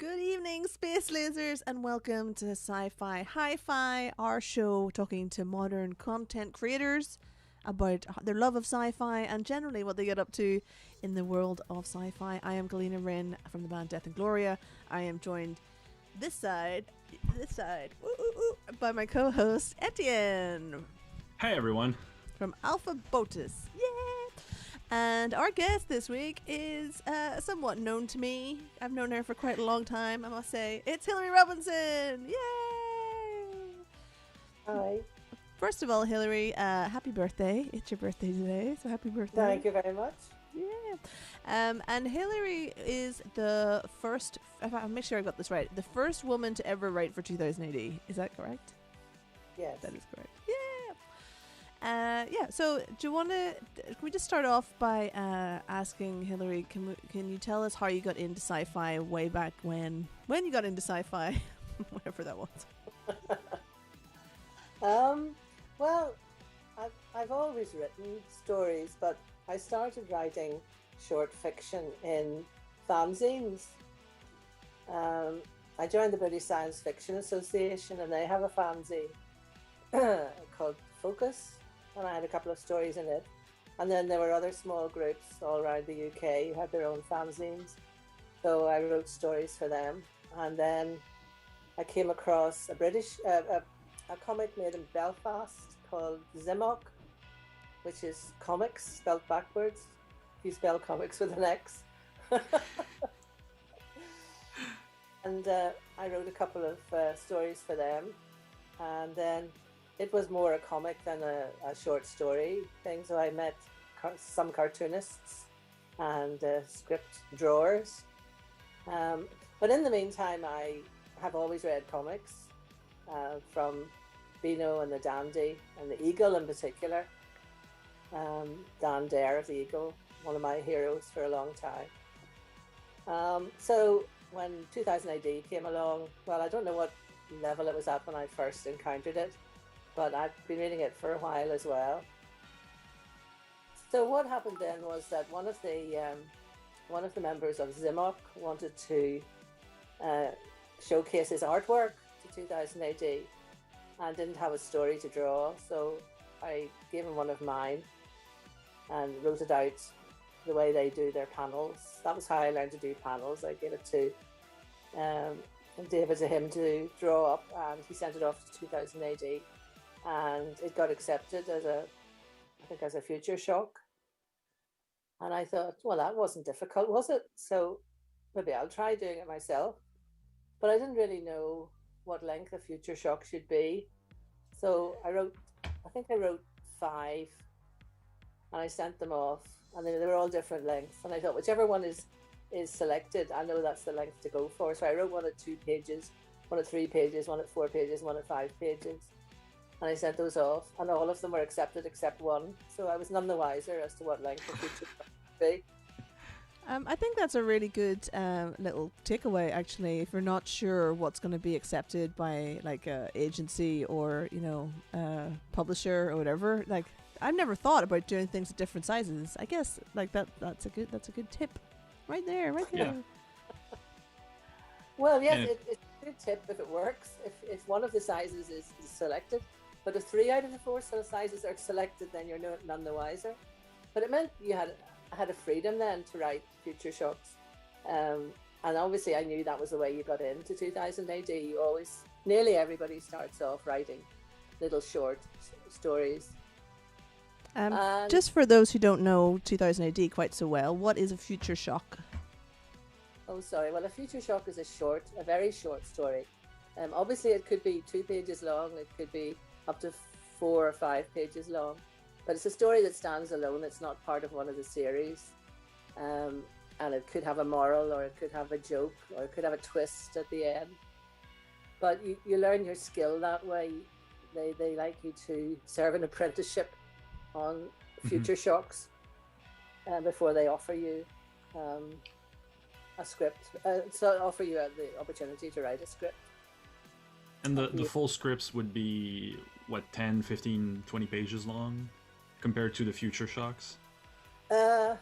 Good evening, space lasers, and welcome to Sci Fi Hi Fi, our show talking to modern content creators about their love of sci fi and generally what they get up to in the world of sci fi. I am Galena Wren from the band Death and Gloria. I am joined this side, woo, woo, woo, by my co host Etienne Hey everyone. from Alpha Botus. Yeah! And our guest this week is somewhat known to me. I've known her for quite a long time, I must say. It's Hilary Robinson! Yay! Hi. First of all, Hilary, happy birthday. It's your birthday today, so happy birthday. Thank you very much. Yeah. And Hilary is the first, I'll make sure I got this right, the first woman to ever write for 2000 AD. Is that correct? Yes. That is correct. Yeah. So do you want to, can we just start off by asking Hilary, can you tell us how you got into sci-fi way back when you got into sci-fi, whatever that was? Well, I've always written stories, but I started writing short fiction in fanzines. I joined the British Science Fiction Association, and they have a fanzine called Focus, and I had a couple of stories in it. And then there were other small groups all around the UK who had their own fanzines. So I wrote stories for them. And then I came across a British, a comic made in Belfast called Zimok, which is comics spelled backwards. If you spell comics with an X. And I wrote a couple of stories for them. And then it was more a comic than a short story thing. So I met some cartoonists and script drawers. But in the meantime, I have always read comics from Beano and the Dandy and the Eagle in particular. Dan Dare of the Eagle, one of my heroes for a long time. So when 2000 AD came along, well, I don't know what level it was at when I first encountered it, but I'd been reading it for a while as well. So what happened then was that one of the members of Zimok wanted to showcase his artwork to 2000 AD and didn't have a story to draw, so I gave him one of mine and wrote it out the way they do their panels. That was how I learned to do panels. I gave it to David to him to draw up, and he sent it off to 2000 AD, and it got accepted as a future shock. And I thought, well, that wasn't difficult, was it? So maybe I'll try doing it myself. But I didn't really know what length a future shock should be. So I wrote 5, and I sent them off, and they were all different lengths. And I thought, whichever one is selected, I know that's the length to go for. So I wrote one at 2 pages, one at 3 pages, one at 4 pages, one at 5 pages. And I sent those off, and all of them were accepted except one. So I was none the wiser as to what length the future shock would be. I think that's a really good little takeaway, actually. If you're not sure what's going to be accepted by like a agency or publisher or whatever, like I've never thought about doing things at different sizes. I guess like that's a good tip, right there. Yeah. Well, yes, it's a good tip if it works. If one of the sizes is selected, but if 3 out of the 4 sizes are selected, then you're none the wiser. But it meant I had a freedom then to write future shocks. And obviously I knew that was the way you got into 2000 AD. Nearly everybody starts off writing little short stories. Just for those who don't know 2000 AD quite so well, what is a future shock? Oh, sorry. Well, a future shock is a very short story. Obviously it could be 2 pages long. It could be up to 4 or 5 pages long. But it's a story that stands alone. It's not part of one of the series. And it could have a moral, or it could have a joke, or it could have a twist at the end. But you learn your skill that way. They like you to serve an apprenticeship on future shocks before they offer you a script. So offer you the opportunity to write a script. And the full scripts would be, what, 10, 15, 20 pages long compared to the future shocks? Yeah,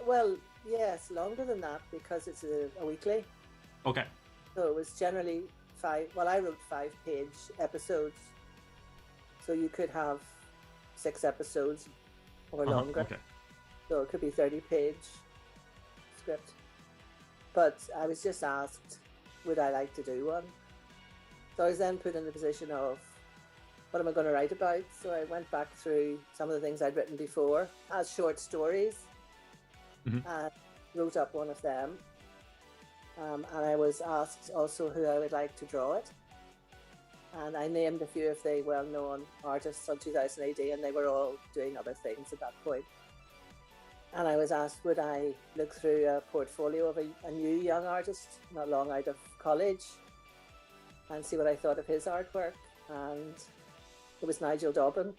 well, yes, longer than that because it's a weekly. Okay. So it was generally I wrote 5-page episodes. So you could have 6 episodes or longer. Okay. So it could be 30-page script. But I was just asked, would I like to do one? So I was then put in the position of, what am I going to write about? So I went back through some of the things I'd written before as short stories and wrote up one of them. And I was asked also who I would like to draw it. And I named a few of the well-known artists on 2000 AD, and they were all doing other things at that point. And I was asked, would I look through a portfolio of a new young artist, not long out of college, and see what I thought of his artwork. And it was Nigel Dobbin.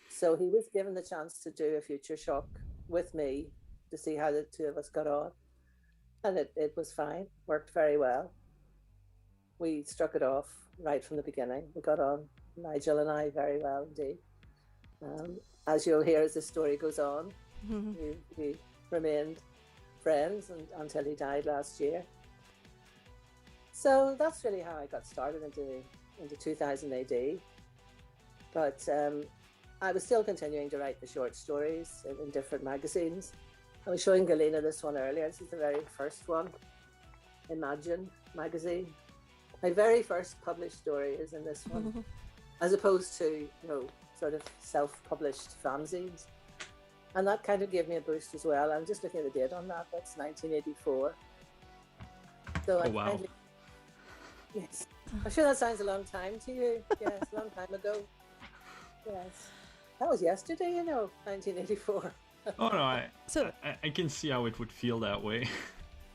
So he was given the chance to do a Future Shock with me to see how the two of us got on. And it was fine, worked very well. We struck it off right from the beginning. We got on, Nigel and I, very well indeed. As you'll hear as the story goes on, we remained friends until he died last year. So that's really how I got started into 2000 AD. But I was still continuing to write the short stories in different magazines. I was showing Galena this one earlier. This is the very first one, Imagine magazine. My very first published story is in this one, as opposed to, sort of self-published fanzines. And that kind of gave me a boost as well. I'm just looking at the date on that. That's 1984. So wow. Yes. I'm sure that sounds a long time to you. Yes, a long time ago. Yes. That was yesterday, 1984. Oh no, I can see how it would feel that way.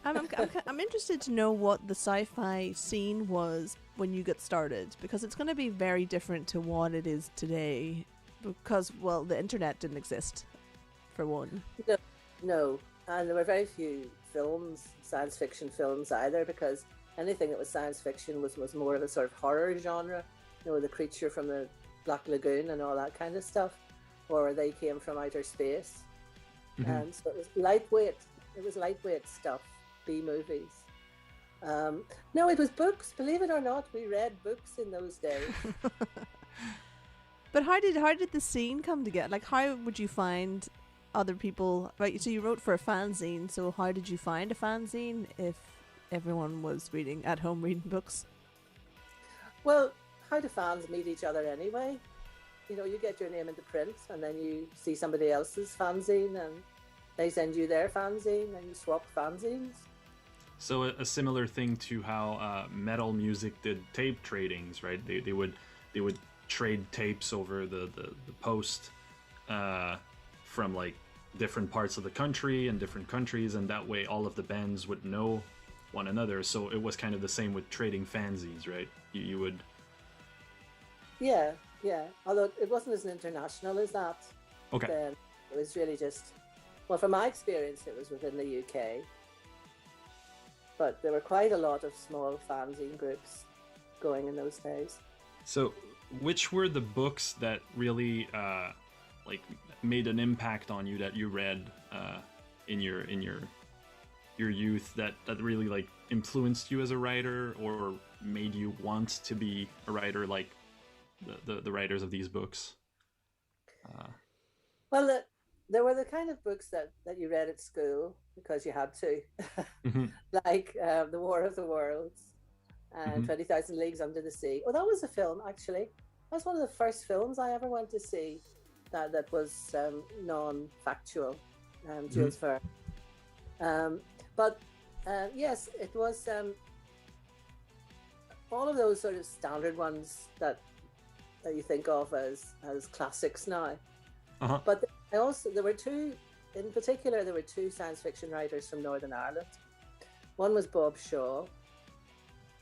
I'm interested to know what the sci-fi scene was when you got started, because it's going to be very different to what it is today, because, well, the internet didn't exist, for one. No. And there were very few films, science fiction films either, because anything that was science fiction was more of a sort of horror genre, the creature from the Black Lagoon and all that kind of stuff, or they came from outer space. And so it was lightweight stuff, B-movies. No, it was books. Believe it or not, we read books in those days. But how did the scene come together? Like, how would you find other people? Right, so you wrote for a fanzine. So how did you find a fanzine if everyone was at home reading books? Well, how do fans meet each other anyway? You get your name into print, and then you see somebody else's fanzine, and they send you their fanzine, and you swap fanzines. So a similar thing to how metal music did tape tradings, right? They would trade tapes over the post from like different parts of the country and different countries, and that way all of the bands would know one another. So it was kind of the same with trading fanzines, right? You would. Yeah. Although it wasn't as international as that. Okay. Then it was really just, well, from my experience, it was within the UK. But there were quite a lot of small fanzine groups going in those days. So, which were the books that really made an impact on you that you read in your youth that really influenced you as a writer or made you want to be a writer like the writers of these books? Well, there were the kind of books that you read at school because you had to, like The War of the Worlds and 20,000 Leagues Under the Sea. Oh, that was a film, actually. That was one of the first films I ever went to see that was non-factual, Jules Verne. But yes, it was all of those sort of standard ones that you think of as classics now. But there were two science fiction writers from Northern Ireland. One was Bob Shaw,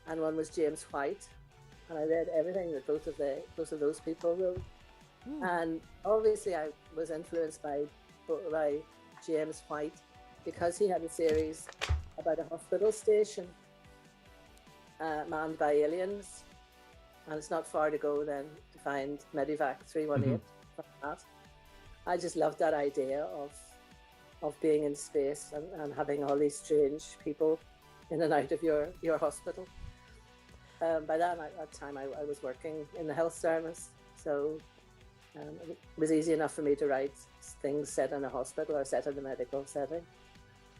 and one was James White. And I read everything that both of those people wrote. And obviously, I was influenced by James White because he had a series about a hospital station manned by aliens, and it's not far to go then to find Medivac 318 from that. I just loved that idea of being in space and having all these strange people in and out of your hospital. By that time, I was working in the health service, so it was easy enough for me to write things set in a hospital or set in a medical setting.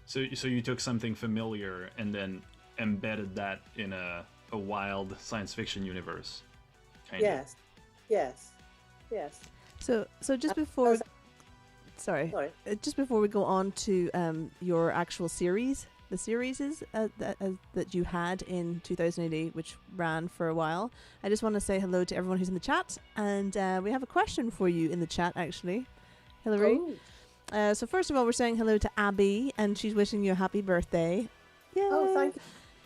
So you took something familiar and then embedded that in a wild science fiction universe, kind of. Yes. So just before, just before we go on to your actual series, the series that you had in 2008, which ran for a while, I just want to say hello to everyone who's in the chat, and we have a question for you in the chat, actually, Hilary. So first of all, we're saying hello to Abby, and she's wishing you a happy birthday. Yay! Oh, thank you.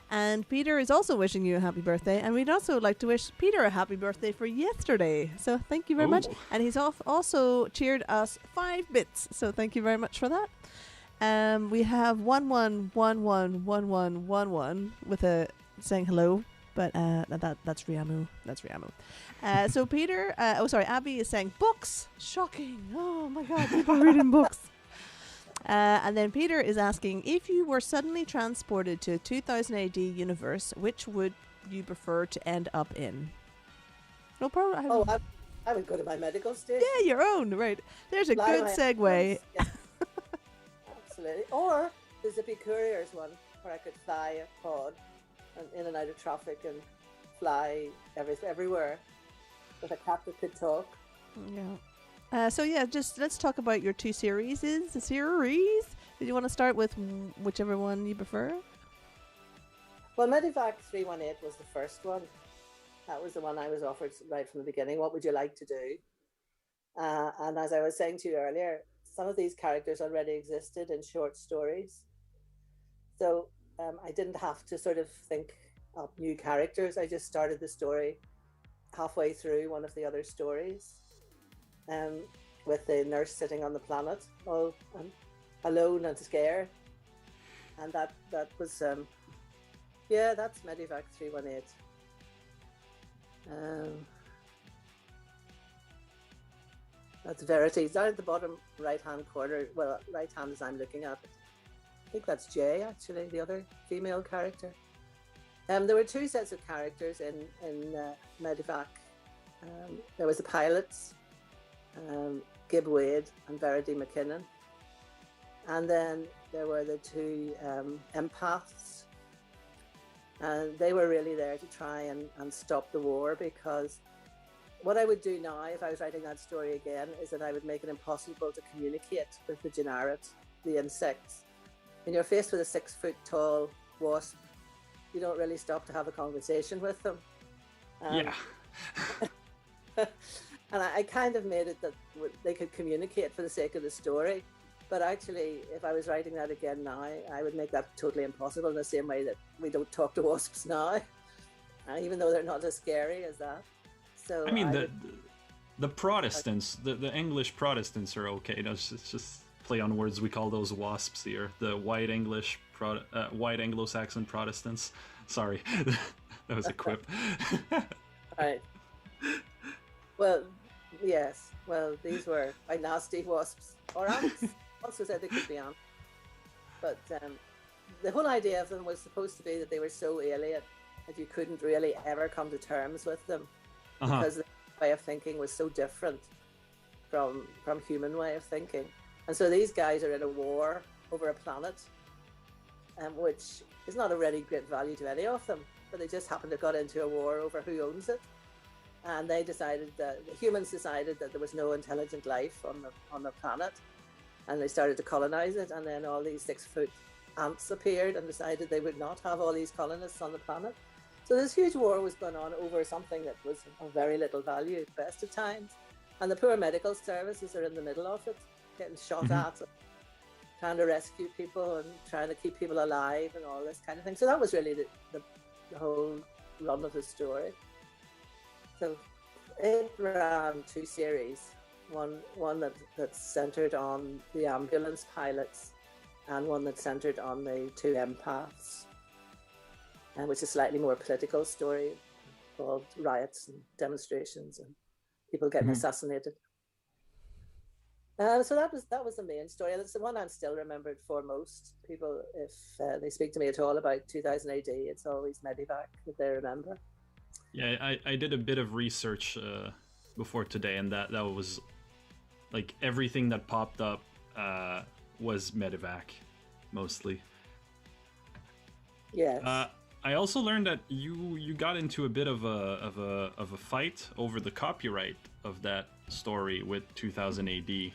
And Peter is also wishing you a happy birthday, and we'd also like to wish Peter a happy birthday for yesterday. So thank you very much. And he's also cheered us 5 bits, so thank you very much for that. We have 11111111 with a saying hello, but that's Riamu. That's Riamu. So Peter, Abby is saying books. Shocking! Oh my God, people reading books. And then Peter is asking, if you were suddenly transported to a 2000 AD universe, which would you prefer to end up in? No problem. I would go to my medical station. Yeah, your own, right. There's a good segue. Yeah. Absolutely. Or the zippy couriers one, where I could fly a pod and in and out of traffic and fly everywhere with a cat that could talk. Yeah. Just let's talk about your 2 series. The series. Did you want to start with whichever one you prefer? Well, Medivac 318 was the first one. That was the one I was offered right from the beginning. What would you like to do? And as I was saying to you earlier, some of these characters already existed in short stories. So I didn't have to sort of think up new characters. I just started the story halfway through one of the other stories. With the nurse sitting on the planet, all alone and scared, and that was that's Medivac 318. That's Verity. Down at the bottom right hand corner. Well, right hand as I'm looking at it. I think that's Jay, actually, the other female character. There were 2 sets of characters in Medivac. There was the pilots. Gib Wade and Verity McKinnon, and then there were the 2 empaths, and they were really there to try and stop the war, because what I would do now if I was writing that story again is that I would make it impossible to communicate with the Genarids, the insects. When you're faced with a 6-foot tall wasp, you don't really stop to have a conversation with them. Yeah. And I kind of made it that they could communicate for the sake of the story. But actually, if I was writing that again now, I would make that totally impossible, in the same way that we don't talk to wasps now, even though they're not as scary as that. So I mean, the Protestants, the English Protestants are okay. It's just play on words. We call those wasps here. The white white Anglo-Saxon Protestants. Sorry, that was a quip. Right. Well, yes. Well, these were nasty wasps or ants. Also said they could be ants. But the whole idea of them was supposed to be that they were so alien that you couldn't really ever come to terms with them, because their way of thinking was so different from human way of thinking. And so these guys are in a war over a planet, which is not of really great value to any of them, but they just happened to got into a war over who owns it. And they decided that the humans decided that there was no intelligent life on the planet, and they started to colonize it. And then all these 6-foot ants appeared and decided they would not have all these colonists on the planet. So this huge war was going on over something that was of very little value at best of times. And the poor medical services are in the middle of it, getting shot at, trying to rescue people and trying to keep people alive and all this kind of thing. So that was really the whole run of the story. So it ran 2 series, one that's centered on the ambulance pilots, and one that's centered on the 2 empaths, which is a slightly more political story called Riots and Demonstrations and People Getting Assassinated. So that was the main story. That's the one I'm still remembered for most people. If they speak to me at all about 2000 AD, it's always Medivac that they remember. Yeah, I did a bit of research before today, and that was like everything that popped up was Medivac, mostly. Yes. I also learned that you got into a bit of a fight over the copyright of that story with 2000 AD.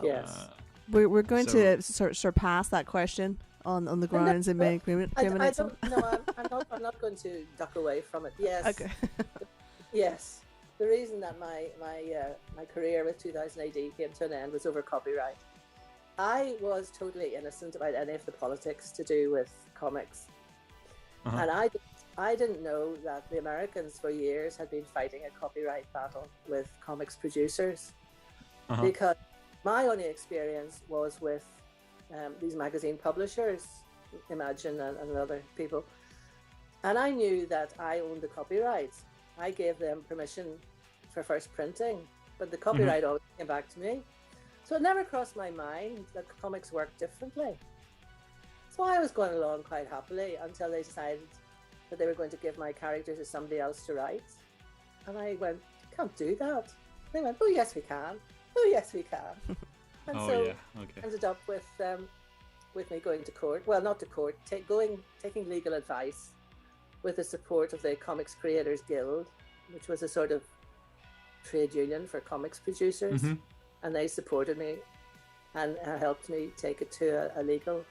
Yes. We're going to surpass that question on the grounds it may criminate some. I'm not going to duck away from it. Yes. Okay. Yes. The reason that my career with 2000 AD came to an end was over copyright. I was totally innocent about any of the politics to do with comics. Uh-huh. And I didn't know that the Americans for years had been fighting a copyright battle with comics producers. Uh-huh. Because my only experience was with these magazine publishers, Imagine and other people. And I knew that I owned the copyright. I gave them permission for first printing, but the copyright always came back to me. So it never crossed my mind that comics work differently. So I was going along quite happily until they decided that they were going to give my character to somebody else to write. And I went, you can't do that. They went, oh yes we can. Oh yes we can. And ended up with me going to court. Well, not to court, taking legal advice with the support of the Comics Creators Guild, which was a sort of trade union for comics producers. Mm-hmm. And they supported me and helped me take it to a legal.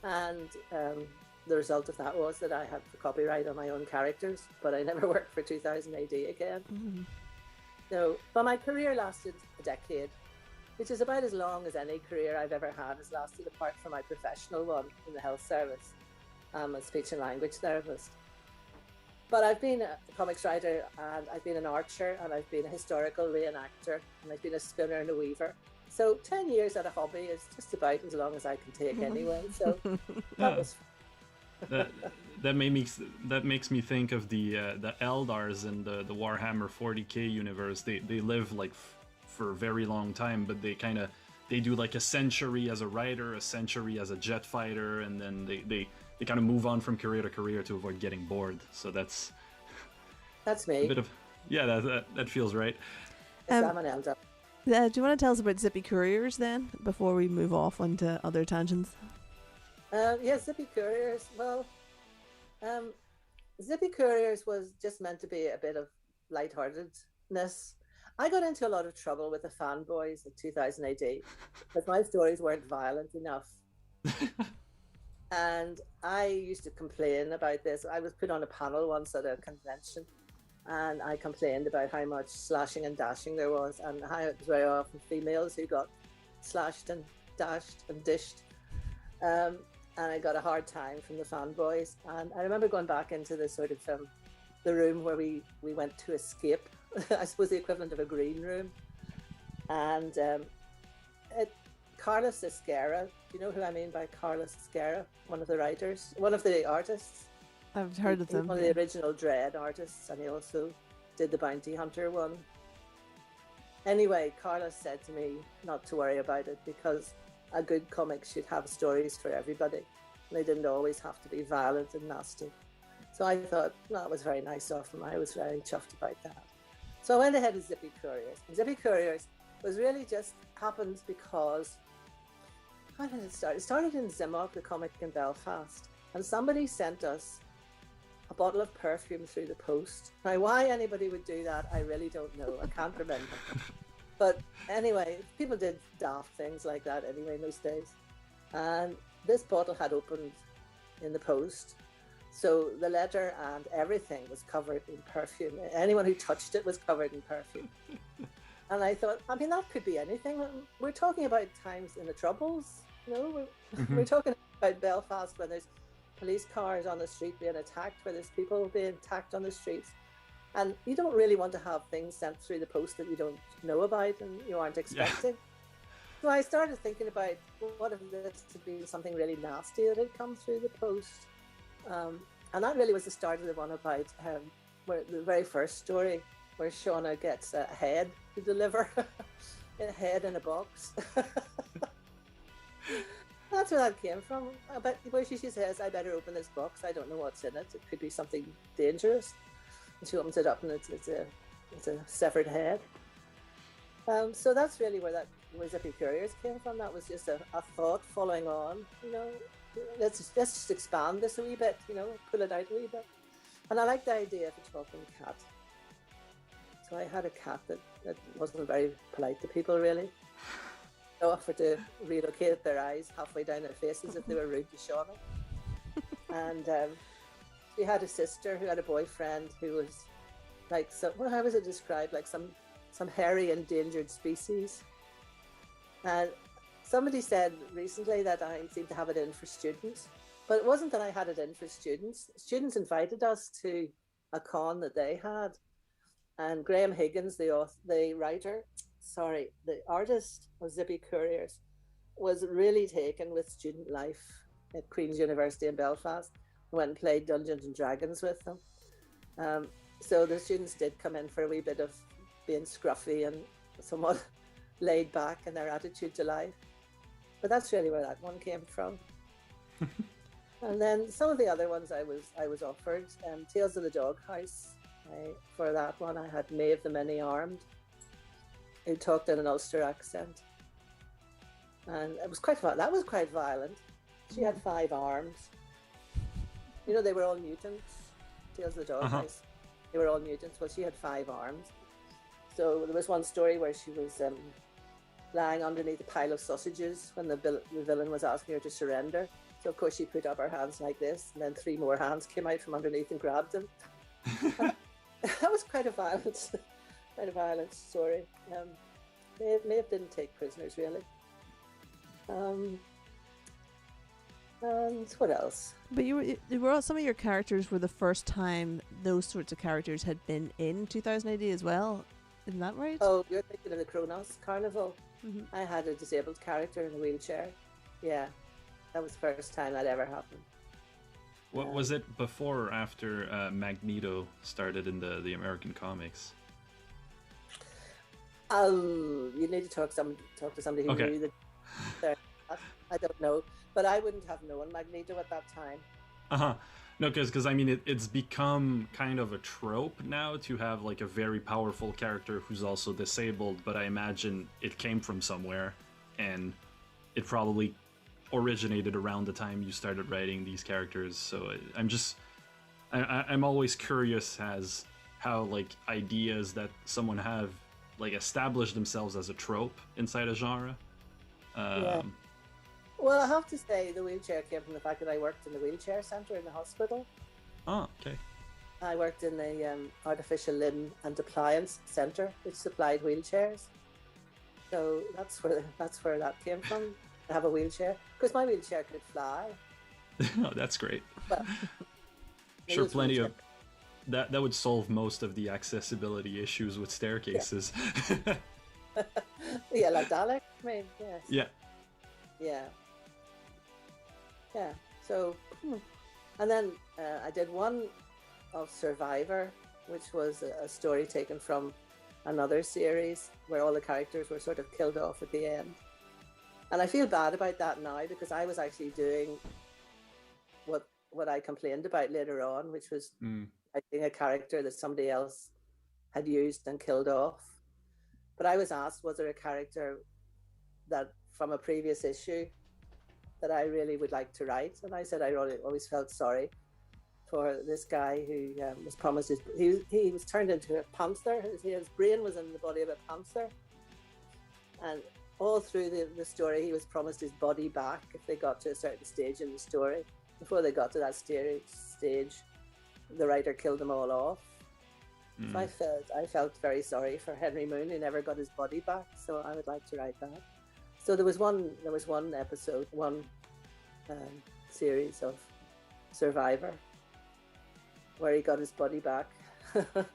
And the result of that was that I had the copyright on my own characters, but I never worked for 2000 AD again. Mm-hmm. So, but my career lasted a decade, which is about as long as any career I've ever had has lasted, apart from my professional one in the health service. I'm a speech and language therapist. But I've been a comics writer, and I've been an archer, and I've been a historical reenactor, and I've been a spinner and a weaver. So 10 years at a hobby is just about as long as I can take anyway. So that was that makes me think of the Eldars in the Warhammer 40k universe. They live like for a very long time, but they do like a century as a writer, a century as a jet fighter, and then they kind of move on from career to career to avoid getting bored. So that's me. A bit of that feels right. I'm an Eldar. Do you want to tell us about Zippy Couriers then, before we move off onto other tangents? Zippy Couriers. Well, Zippy Couriers was just meant to be a bit of lightheartedness. I got into a lot of trouble with the fanboys of 2000 AD because my stories weren't violent enough. And I used to complain about this. I was put on a panel once at a convention, and I complained about how much slashing and dashing there was, and how it was very often females who got slashed and dashed and dished. And I got a hard time from the fanboys. And I remember going back into the sort of the room where we went to escape, I suppose the equivalent of a green room. And Carlos Esquerra, do you know who I mean by Carlos Esquerra? One of the artists. I've heard of them. One of the original Dread artists, and he also did the Bounty Hunter one. Anyway, Carlos said to me not to worry about it because a good comic should have stories for everybody. They didn't always have to be violent and nasty. So I thought, that was very nice of him. I was very chuffed about that. So I went ahead with Zippy Couriers. And Zippy Couriers was really just happened because, how did it start? It started in Zimmock, the comic in Belfast. And somebody sent us a bottle of perfume through the post. Now, why anybody would do that, I really don't know. I can't remember. But anyway, people did daft things like that anyway most days. And this bottle had opened in the post. So the letter and everything was covered in perfume. Anyone who touched it was covered in perfume. And I thought, that could be anything. We're talking about times in the Troubles. We're talking about Belfast when there's police cars on the street being attacked, where there's people being attacked on the streets. And you don't really want to have things sent through the post that you don't know about and you aren't expecting. Yeah. So I started thinking about, what if this had been something really nasty that had come through the post? And that really was the start of the one about where the very first story, where Shauna gets a head to deliver a head in a box. That's where that came from. But where she says, I better open this box. I don't know what's in it. It could be something dangerous. And she opens it up and it's a severed head. So that's really where Zippy Couriers came from. That was just a thought following on, let's just expand this a wee bit, pull it out a wee bit. And I like the idea of a talking cat. So I had a cat that wasn't very polite to people, really. I offered to relocate their eyes halfway down their faces if they were rude to Shauna. And she had a sister who had a boyfriend who was like, how was it described? Like some hairy endangered species. And somebody said recently that I seemed to have it in for students, but it wasn't that I had it in for students. Students invited us to a con that they had, and Graham Higgins, the artist of Zippy Couriers, was really taken with student life at Queen's University in Belfast. Went and played Dungeons and Dragons with them. So the students did come in for a wee bit of being scruffy and somewhat laid back in their attitude to life. But that's really where that one came from. And then some of the other ones I was offered, Tales of the Doghouse. For that one, I had Maeve the Many-Armed, who talked in an Ulster accent. And it was that was quite violent. She had 5 arms. They were all mutants. Tales of the Doghouse. They were all mutants. Well, she had 5 arms. So there was one story where she was lying underneath a pile of sausages when the villain was asking her to surrender. So of course she put up her hands like this, and then 3 more hands came out from underneath and grabbed them. That was quite a violent story. Maeve didn't take prisoners really. And what else? But some of your characters were the first time those sorts of characters had been in 2000 AD as well. Isn't that right? Oh, you're thinking of the Kronos Carnival. Mm-hmm. I had a disabled character in a wheelchair. Yeah, that was the first time that ever happened. What was it before or after Magneto started in the American comics? You need to talk to somebody who knew that. I don't know, but I wouldn't have known Magneto at that time. No, because I mean it's become kind of a trope now to have like a very powerful character who's also disabled, but I imagine it came from somewhere, and it probably originated around the time you started writing these characters. So I'm always curious as how like ideas that someone have like established themselves as a trope inside a genre. Yeah. Well, I have to say the wheelchair came from the fact that I worked in the wheelchair centre in the hospital. Oh, okay. I worked in the artificial limb and appliance centre, which supplied wheelchairs. So that's where that came from. To have a wheelchair, because my wheelchair could fly. Oh, that's great. But sure, plenty of that would solve most of the accessibility issues with staircases. Yeah, like Dalek. I mean, yes. Yeah. So, and then I did one of Survivor, which was a story taken from another series where all the characters were sort of killed off at the end. And I feel bad about that now, because I was actually doing what I complained about later on, which was writing a character that somebody else had used and killed off. But I was asked, was there a character that from a previous issue that I really would like to write? And I said I always felt sorry for this guy who was promised he was turned into a panther. His brain was in the body of a panther, and all through the story he was promised his body back if they got to a certain stage in the story. Before they got to that stage, the writer killed them all off. So I felt very sorry for Henry Moon, who never got his body back. So I would like to write that. So there was one episode, series of Survivor where he got his body back. But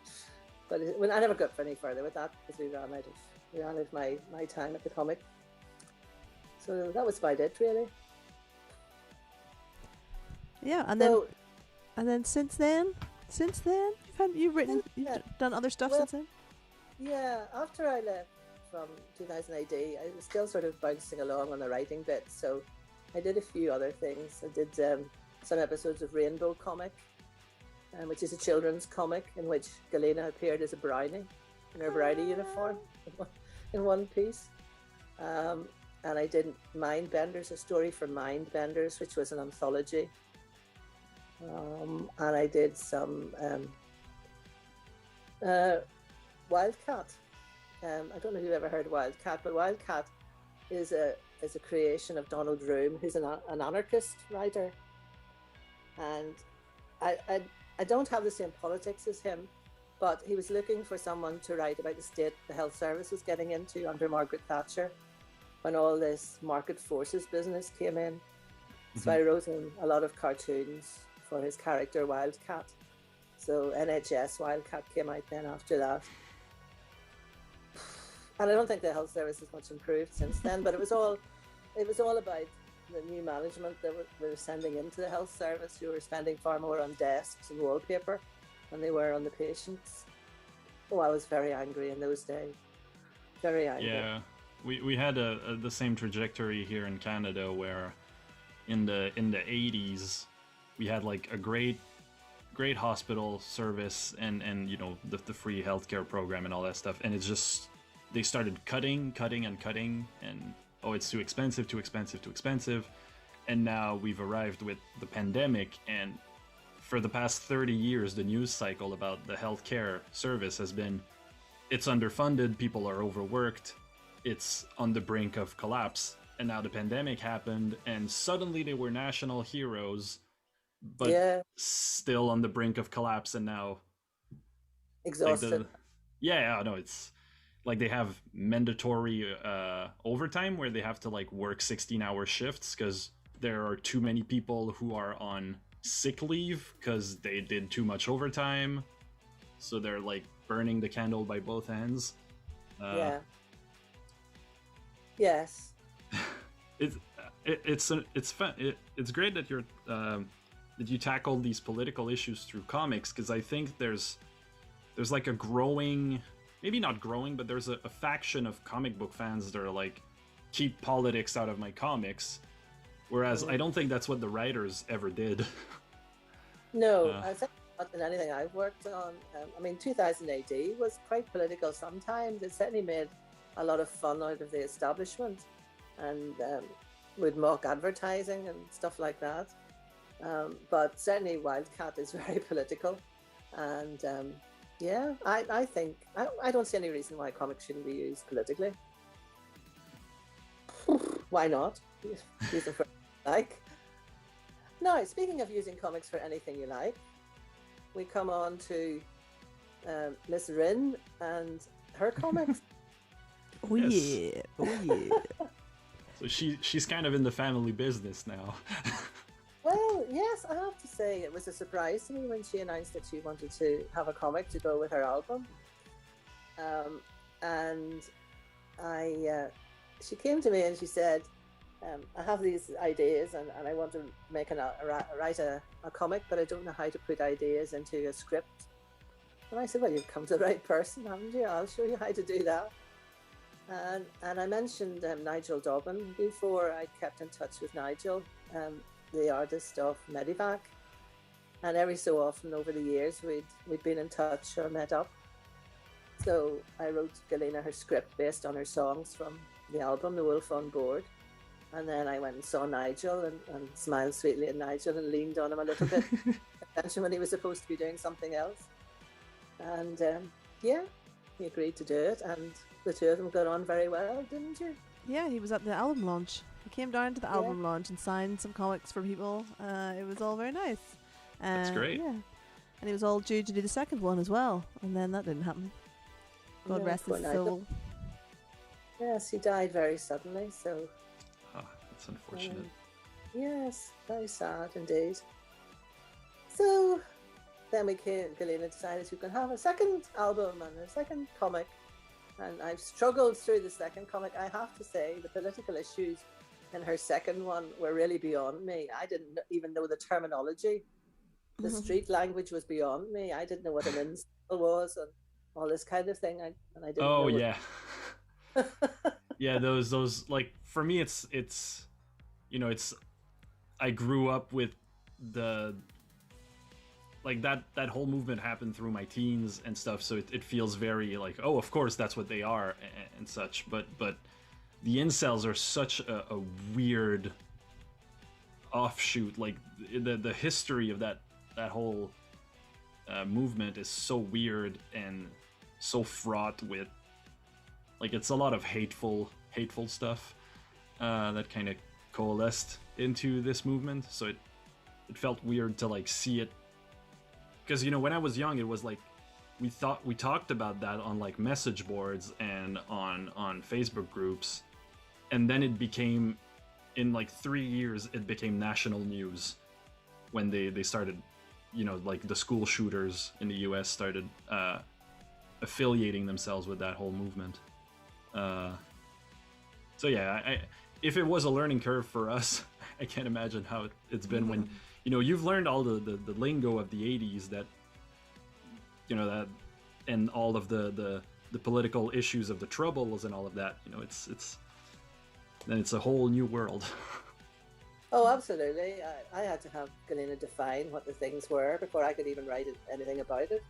I never got any further with that because we ran out of my time at the comic. So that was about it, really. Yeah, and then since then, you've done other stuff since then. Yeah, after I left from 2000 AD, I was still sort of bouncing along on the writing bit. So I did a few other things. I did some episodes of Rainbow Comic, which is a children's comic in which Galena appeared as a brownie in her brownie uniform in one piece. And I did Mind Benders, a story for Mind Benders, which was an anthology. And I did some Wildcat. I don't know if you've ever heard of Wildcat, but Wildcat is a creation of Donald Room, who's an anarchist writer. And I don't have the same politics as him, but he was looking for someone to write about the state the health service was getting into under Margaret Thatcher, when all this market forces business came in. So I wrote him a lot of cartoons for his character Wildcat. So NHS Wildcat came out then after that. And I don't think the health service has much improved since then, but it was all about the new management that we were sending into the health service, who were spending far more on desks and wallpaper than they were on the patients. Oh, I was very angry in those days. Very angry. Yeah. We had the same trajectory here in Canada, where in the 80s we had like a great hospital service and you know the free healthcare program and all that stuff, and it's just they started cutting and oh, it's too expensive, and now we've arrived with the pandemic, and for the past 30 years the news cycle about the healthcare service has been it's underfunded, people are overworked, it's on the brink of collapse. And now the pandemic happened, and suddenly they were national heroes, but still on the brink of collapse. And now exhausted. Like no, it's like they have mandatory overtime where they have to like work 16-hour shifts because there are too many people who are on sick leave because they did too much overtime. So they're like burning the candle by both ends. Yes. It's fun. It's great that you're that you tackle these political issues through comics, because I think there's like a growing, maybe not growing, but there's a faction of comic book fans that are like, keep politics out of my comics, whereas I don't think that's what the writers ever did. No, I think not in anything I've worked on. I mean, 2000 AD was quite political sometimes. It certainly made a lot of fun out of the establishment, and would mock advertising and stuff like that. But certainly Wildcat is very political, and I think I don't see any reason why comics shouldn't be used politically. Why not? Use them for like. Now, speaking of using comics for anything you like, we come on to Miss Rin and her comics. Oh yeah, oh yeah. So she's kind of in the family business now. Well, yes, I have to say it was a surprise to me when she announced that she wanted to have a comic to go with her album. And she came to me and she said, I have these ideas and I want to write a comic, but I don't know how to put ideas into a script. And I said, well, you've come to the right person, haven't you? I'll show you how to do that. And I mentioned Nigel Dobbin before. I kept in touch with Nigel, the artist of Medivac, and every so often over the years we'd been in touch or met up. So I wrote Galena her script based on her songs from the album The Wolf on Board, and then I went and saw Nigel and smiled sweetly at Nigel and leaned on him a little bit attention when he was supposed to be doing something else, and he agreed to do it, and the two of them got on very well, didn't you? Yeah, he was at the album launch. He came down to the album launch and signed some comics for people. It was all very nice. That's great. Yeah. And he was all due to do the second one as well, and then that didn't happen. God rest his soul. Yes, he died very suddenly, so... Oh, that's unfortunate. Yes, very sad indeed. So then Galena decided we can have a second album and a second comic. And I've struggled through the second comic. I have to say, the political issues in her second one were really beyond me. I didn't even know the terminology. The street language was beyond me. I didn't know what an incel was. And all this kind of thing. And I didn't Oh know yeah. Yeah, those like for me it's it's I grew up with the like that whole movement happened through my teens and stuff, so it feels very like, oh, of course that's what they are and such, but the incels are such a weird offshoot. Like the history of that whole movement is so weird and so fraught with like it's a lot of hateful stuff that kind of coalesced into this movement. So it felt weird to like see it, because when I was young it was like we talked about that on like message boards and on Facebook groups, and then it became, in like 3 years it became national news when they started, like the school shooters in the US started affiliating themselves with that whole movement. So yeah, if it was a learning curve for us, I can't imagine how it's been when you've learned all the lingo of the 80s, that that, and all of the political issues of the Troubles and all of that. Then it's a whole new world. Oh, absolutely. I had to have Galena define what the things were before I could even write anything about it.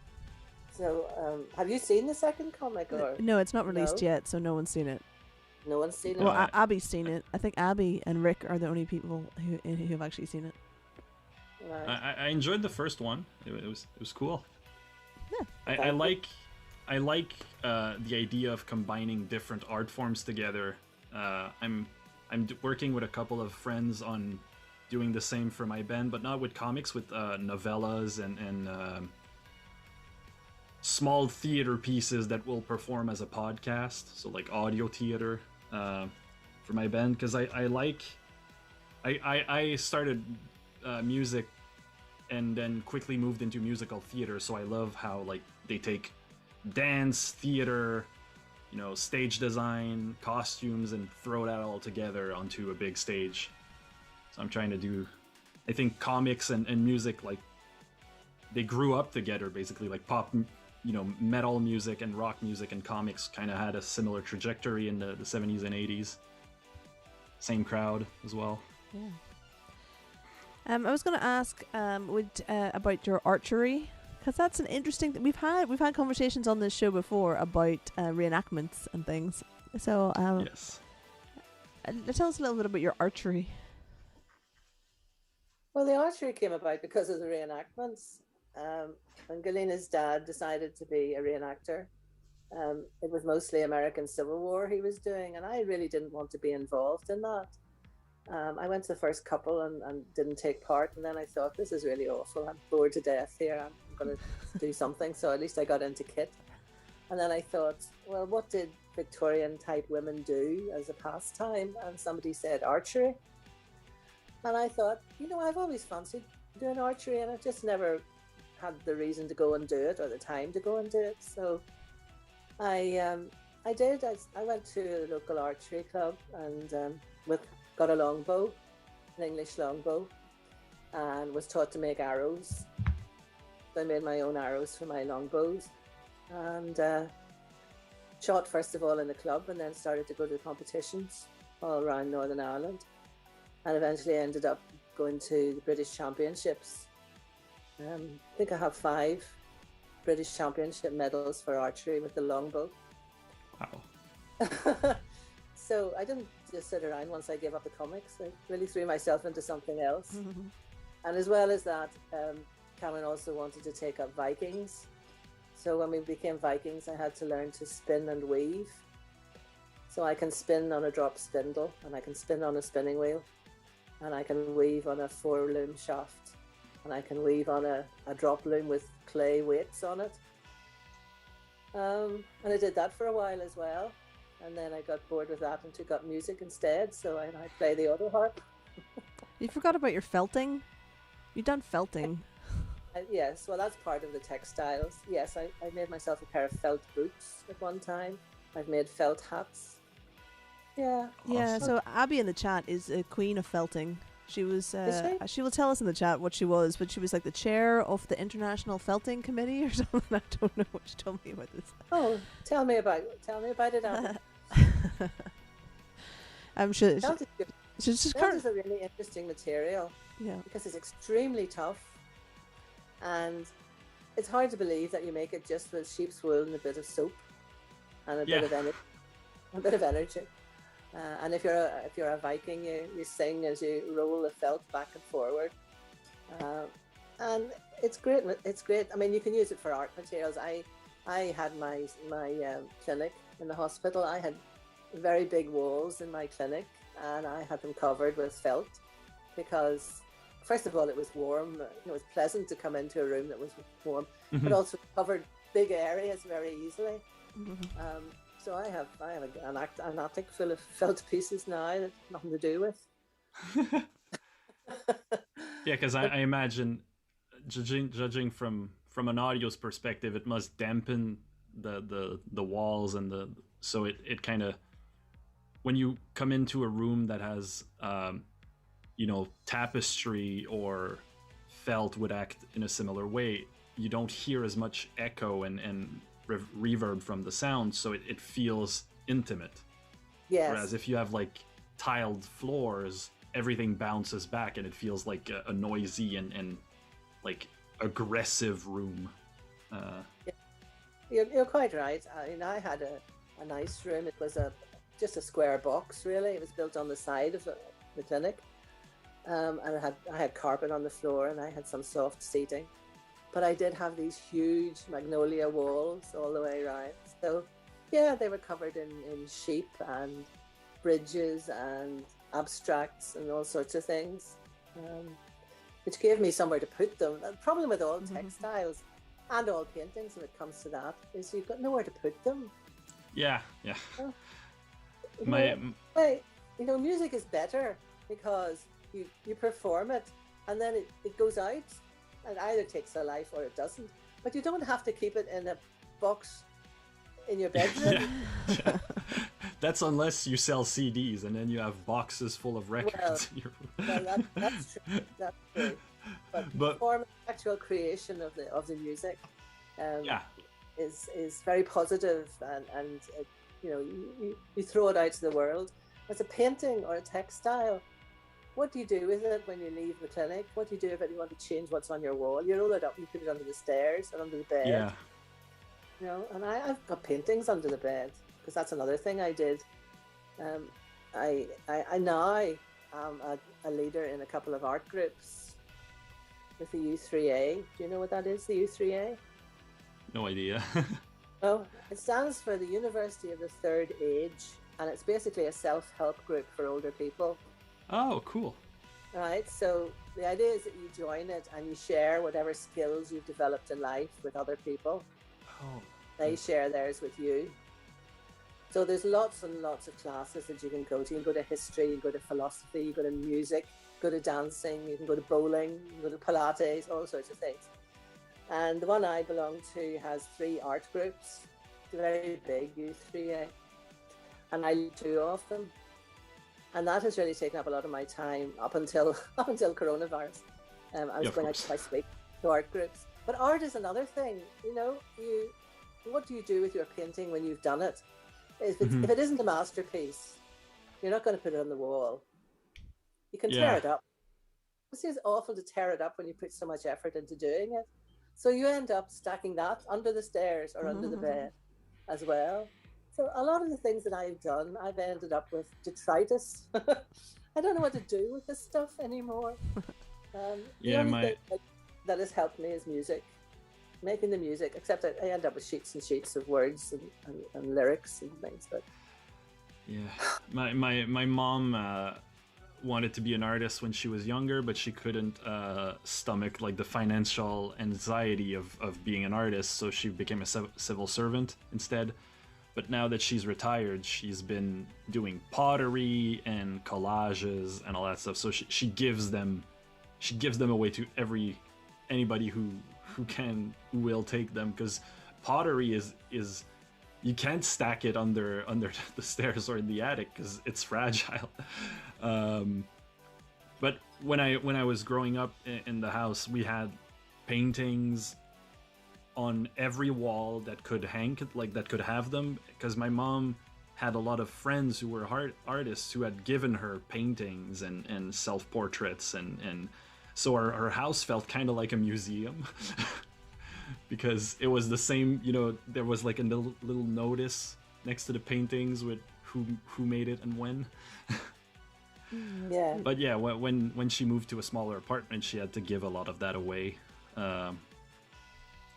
So, have you seen the second comic? Or No, it's not released yet, so no one's seen it. No one's seen it? Well, Abby's seen it. I think Abby and Rick are the only people who have actually seen it. Right. I enjoyed the first one. It was cool. Yeah. I like the idea of combining different art forms together. I'm working with a couple of friends on doing the same for my band, but not with comics, with novellas and small theater pieces that will perform as a podcast. So like audio theater for my band, because I started music and then quickly moved into musical theater. So I love how like they take dance, theater, stage design, costumes, and throw that all together onto a big stage. So I'm trying to do, I think comics and music, like they grew up together basically, like pop, metal music and rock music and comics kind of had a similar trajectory in the 70s and 80s. Same crowd as well. Yeah. I was going to ask about your archery, because that's an interesting thing. We've had conversations on this show before about reenactments and things. So yes, tell us a little bit about your archery. Well, the archery came about because of the reenactments. When Galena's dad decided to be a reenactor, it was mostly American Civil War he was doing, and I really didn't want to be involved in that. I went to the first couple and didn't take part, and then I thought, this is really awful. I'm bored to death here. I'm going to do something. So at least I got into kit. And then I thought, well, what did Victorian type women do as a pastime? And somebody said archery. And I thought, I've always fancied doing archery, and I've just never had the reason to go and do it or the time to go and do it. So I did. I went to a local archery club and got a longbow, an English longbow, and was taught to make arrows. So I made my own arrows for my longbows, and shot first of all in the club, and then started to go to competitions all around Northern Ireland, and eventually ended up going to the British Championships. I think I have 5 British Championship medals for archery with the longbow. Wow. So I didn't just sit around once I gave up the comics. I really threw myself into something else. Mm-hmm. And as well as that, Cameron also wanted to take up Vikings. So when we became Vikings, I had to learn to spin and weave. So I can spin on a drop spindle, and I can spin on a spinning wheel, and I can weave on a 4-loom shaft, and I can weave on a drop loom with clay weights on it. And I did that for a while as well. And then I got bored with that and took up music instead. So I play the auto harp. You forgot about your felting. You've done felting. Yes, well, that's part of the textiles. Yes, I made myself a pair of felt boots at one time. I've made felt hats. Yeah. Yeah, so Abby in the chat is a queen of felting. She was. Is she? She will tell us in the chat what she was, but she was like the chair of the International Felting Committee or something. I don't know what she told me about this. Oh, tell me about it, Abby. Felt is a really interesting material. Yeah. Because it's extremely tough, and it's hard to believe that you make it just with sheep's wool and a bit of soap and a bit of energy. And if you're a Viking, you sing as you roll the felt back and forward, and it's great. It's great. I mean, you can use it for art materials. I had my clinic in the hospital. I had very big walls in my clinic, and I had them covered with felt because, first of all, it was warm. It was pleasant to come into a room that was warm, but also covered big areas very easily. So I have an attic full of felt pieces now that nothing to do with. Yeah, because I imagine, judging from an audio's perspective, it must dampen the walls and so it kind of, when you come into a room that has tapestry or felt would act in a similar way, you don't hear as much echo and reverb from the sound, so it feels intimate. Yes. Whereas if you have like tiled floors, everything bounces back and it feels like a noisy and like aggressive room. You're quite right. I mean, I had a nice room. It was just a square box, really. It was built on the side of the clinic, and I had carpet on the floor, and I had some soft seating. But I did have these huge magnolia walls all the way around. So, yeah, they were covered in sheep and bridges and abstracts and all sorts of things, which gave me somewhere to put them. The problem with all textiles and all paintings, when it comes to that, is you've got nowhere to put them. Yeah. Music is better because you perform it and then it goes out. It either takes a life or it doesn't. But you don't have to keep it in a box in your bedroom. Yeah. That's unless you sell CDs and then you have boxes full of records. That's true. That's true. But form actual creation of the music is very positive, and you throw it out to the world. As a painting or a textile, what do you do with it when you leave the clinic? What do you do if you want to change what's on your wall? You roll it up, you put it under the stairs or under the bed. Yeah. And I've got paintings under the bed because that's another thing I did. I now am a leader in a couple of art groups with the U3A. Do you know what that is, the U3A? No idea. Oh, it stands for the University of the Third Age, and it's basically a self-help group for older people. Oh, cool. Right, so the idea is that you join it and you share whatever skills you've developed in life with other people. Oh. They share theirs with you. So there's lots and lots of classes that you can go to. You can go to history, you can go to philosophy, you can go to music, go to dancing, you can go to bowling, you can go to Pilates, all sorts of things. And the one I belong to has 3 art groups. It's very big, U3A. And I lead 2 of them. And that has really taken up a lot of my time up until coronavirus. I was going out twice a week to art groups. But art is another thing. What do you do with your painting when you've done it? If it isn't a masterpiece, you're not going to put it on the wall. You can tear it up. It's just awful to tear it up when you put so much effort into doing it. So you end up stacking that under the stairs or under the bed as well. So a lot of the things that I've done, I've ended up with detritus. I don't know what to do with this stuff anymore. The only thing that has helped me is music. Making the music, except I end up with sheets and sheets of words and lyrics and things. But my mom wanted to be an artist when she was younger, but she couldn't stomach like the financial anxiety of being an artist, so she became a civil servant instead. But now that she's retired, she's been doing pottery and collages and all that stuff. So she gives them away to anybody who will take them, because pottery is you can't stack it under the stairs or in the attic because it's fragile. But when I was growing up in the house, we had paintings on every wall that could hang, like that could have them, because my mom had a lot of friends who were artists who had given her paintings and self-portraits, and so her house felt kind of like a museum. Because it was the same, you know, there was like a little notice next to the paintings with who made it and when. Yeah. But yeah, when she moved to a smaller apartment, she had to give a lot of that away,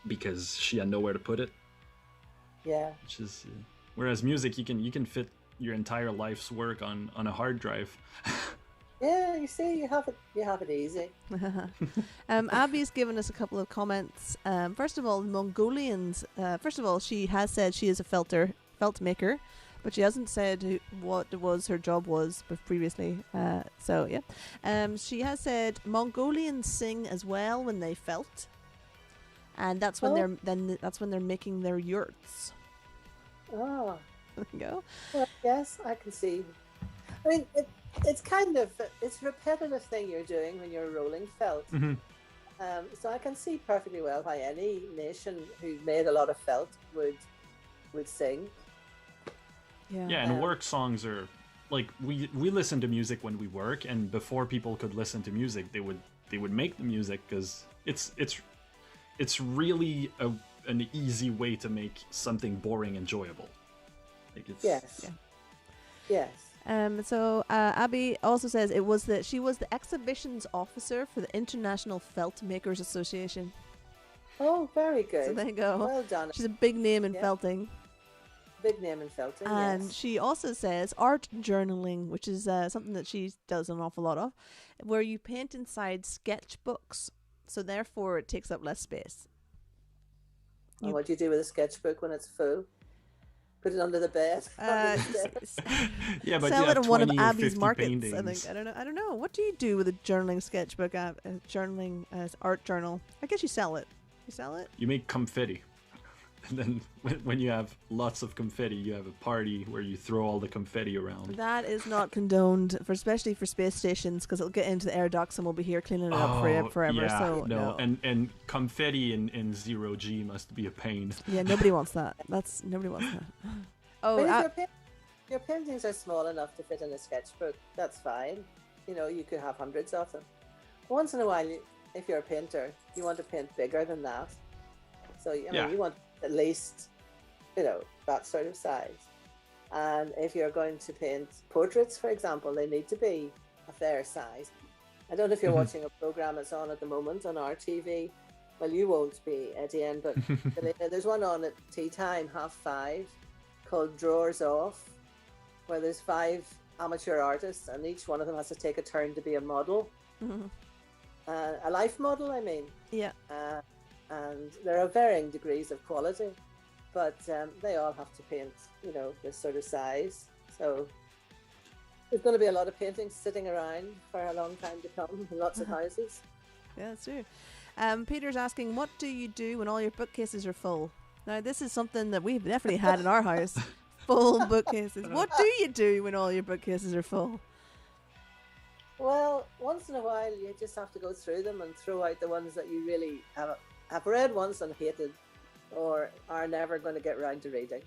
because she had nowhere to put it. Yeah. Which is, whereas music, you can fit your entire life's work on a hard drive. Yeah, you see, you have it easy. Abby's given us a couple of comments. First of all, Mongolians. First of all, she has said she is a felt maker, but she hasn't said what it was her job was previously. So yeah, she has said Mongolians sing as well when they felt, and that's when that's when they're making their yurts. Oh, There you go. well, yes, I can see. I mean, it's kind of it's a repetitive thing you're doing when you're rolling felt. Mm-hmm. So I can see perfectly well why any nation who made a lot of felt would sing. Yeah. Yeah, and work songs are like we listen to music when we work, and before people could listen to music, they would make the music, because it's really an easy way to make something boring enjoyable. Like it's, Yes. Yeah. Yes. So Abby also says she was the exhibitions officer for the International Felt Makers Association. Oh, very good. So there you go. Well done. She's a big name in Yeah. felting. Big name in felting. And yes. she also says art journaling, which is something that she does an awful lot of, where you paint inside sketchbooks. So therefore it takes up less space. And what do you do with a sketchbook when it's full? Put it under the bed. Under the stairs. yeah, but sell you it have in one of 20 or Abby's 50 markets. paintings. I think. I don't know. What do you do with a journaling sketchbook? Journaling art journal. I guess you sell it. You sell it. You make confetti. And then when you have lots of confetti, you have a party where you throw all the confetti around. That is not condoned, especially for space stations, because it'll get into the air ducts and we'll be here cleaning it up forever. Yeah, So no. And confetti in 0G must be a pain. yeah, nobody wants that. Nobody wants that. Oh, But if your paintings are small enough to fit in a sketchbook, that's fine. You know, you could have hundreds of them. Once in a while, if you're a painter, you want to paint bigger than that. So I mean, you want at least, you know, that sort of size. And if you're going to paint portraits, for example, they need to be a fair size. I don't know if you're watching a program that's on at the moment on RTV. Well, you won't be, Etienne, but there's one on at tea time, 5:30, called Drawers Off, where there's 5 amateur artists, and each one of them has to take a turn to be a model. mm-hmm. A life model, I mean. Yeah. And there are varying degrees of quality, but they all have to paint, you know, this sort of size. So there's going to be a lot of paintings sitting around for a long time to come in lots of houses. Yeah, that's true. Peter's asking, what do you do when all your bookcases are full? Now, this is something that we've definitely had in our house. Full bookcases. What do you do when all your bookcases are full? Well, once in a while, you just have to go through them and throw out the ones that you really have read once and hated, or are never going to get round to reading,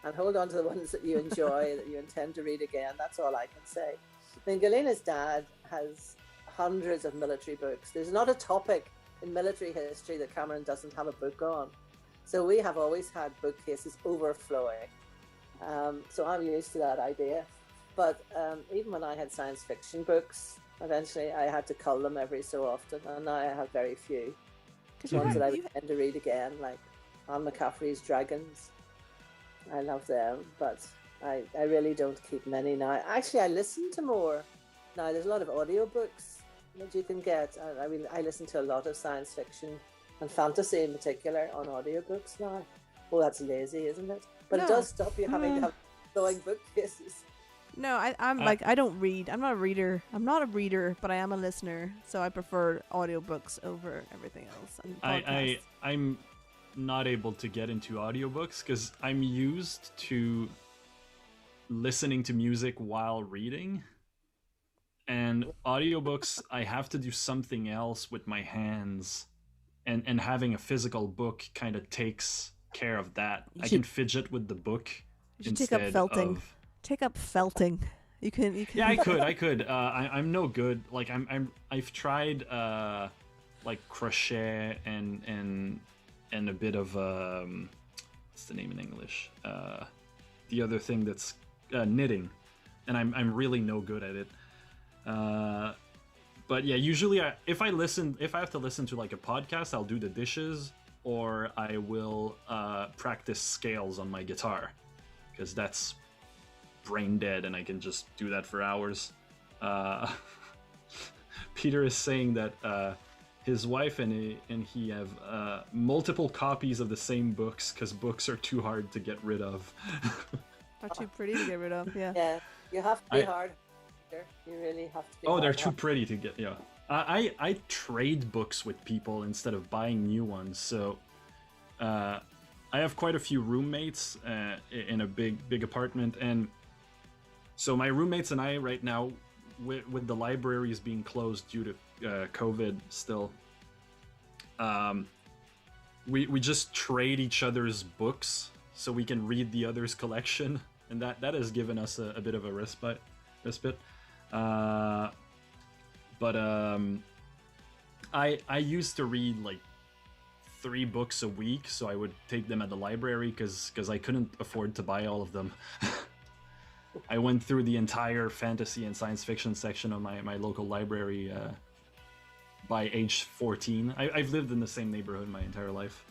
and hold on to the ones that you enjoy, that you intend to read again. That's all I can say. I mean, Galena's dad has hundreds of military books. There's not a topic in military history that Cameron doesn't have a book on. So we have always had bookcases overflowing. So I'm used to that idea. But even when I had science fiction books, eventually I had to cull them every so often, and now I have very few. Ones that I would tend to read again, like Anne McCaffrey's Dragons. I love them, but I really don't keep many now. Actually, I listen to more. Now, there's a lot of audiobooks that you can get. I mean, I listen to a lot of science fiction and fantasy in particular on audiobooks now. Well, that's lazy, isn't it? But it does stop you having to have flowing bookcases. No, I'm like, I don't read. I'm not a reader. But I am a listener. So I prefer audiobooks over everything else. And I'm not able to get into audiobooks because I'm used to listening to music while reading. And audiobooks, I have to do something else with my hands, and having a physical book kind of takes care of that. You I should- can fidget with the book You should take up instead felting. of. Take up felting. You can. Yeah, I could. I'm no good. Like I've tried like crochet and a bit of what's the name in English? The other thing that's knitting, and I'm really no good at it. But yeah, usually if I have to listen to like a podcast, I'll do the dishes, or I will practice scales on my guitar, because that's brain dead and I can just do that for hours. Peter is saying that his wife and he have multiple copies of the same books because books are too hard to get rid of. Are too pretty to get rid of. Yeah. Yeah, you have to be hard. You really have to be. Oh, they're hard. too pretty to get. Yeah, I trade books with people instead of buying new ones. So I have quite a few roommates in a big apartment, and so my roommates and I right now, with the libraries being closed due to COVID still, we just trade each other's books so we can read the other's collection, and that has given us a bit of a respite. But I used to read like 3 books a week, so I would take them at the library because I couldn't afford to buy all of them. I went through the entire fantasy and science fiction section of my local library by age 14. I've lived in the same neighborhood my entire life.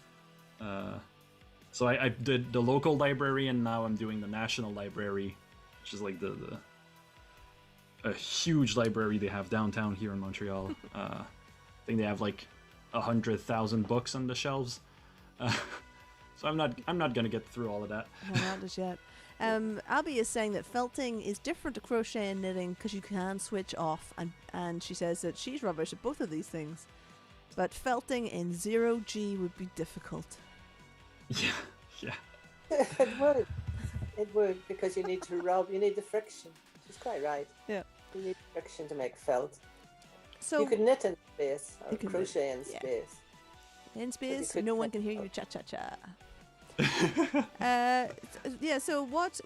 So I did the local library, and now I'm doing the National Library, which is like a huge library they have downtown here in Montreal. I think they have like 100,000 books on the shelves. So I'm not gonna get through all of that. Well, not just yet. Abby is saying that felting is different to crochet and knitting because you can switch off, and she says that she's rubbish at both of these things, but felting in 0G would be difficult. Yeah. It would, because you need to rub, you need the friction. She's quite right. Yeah. You need friction to make felt. So you could knit in space, or You could crochet in knit, yeah. space. in space, could no one knit can hear you. both. Cha cha cha. Yeah. So what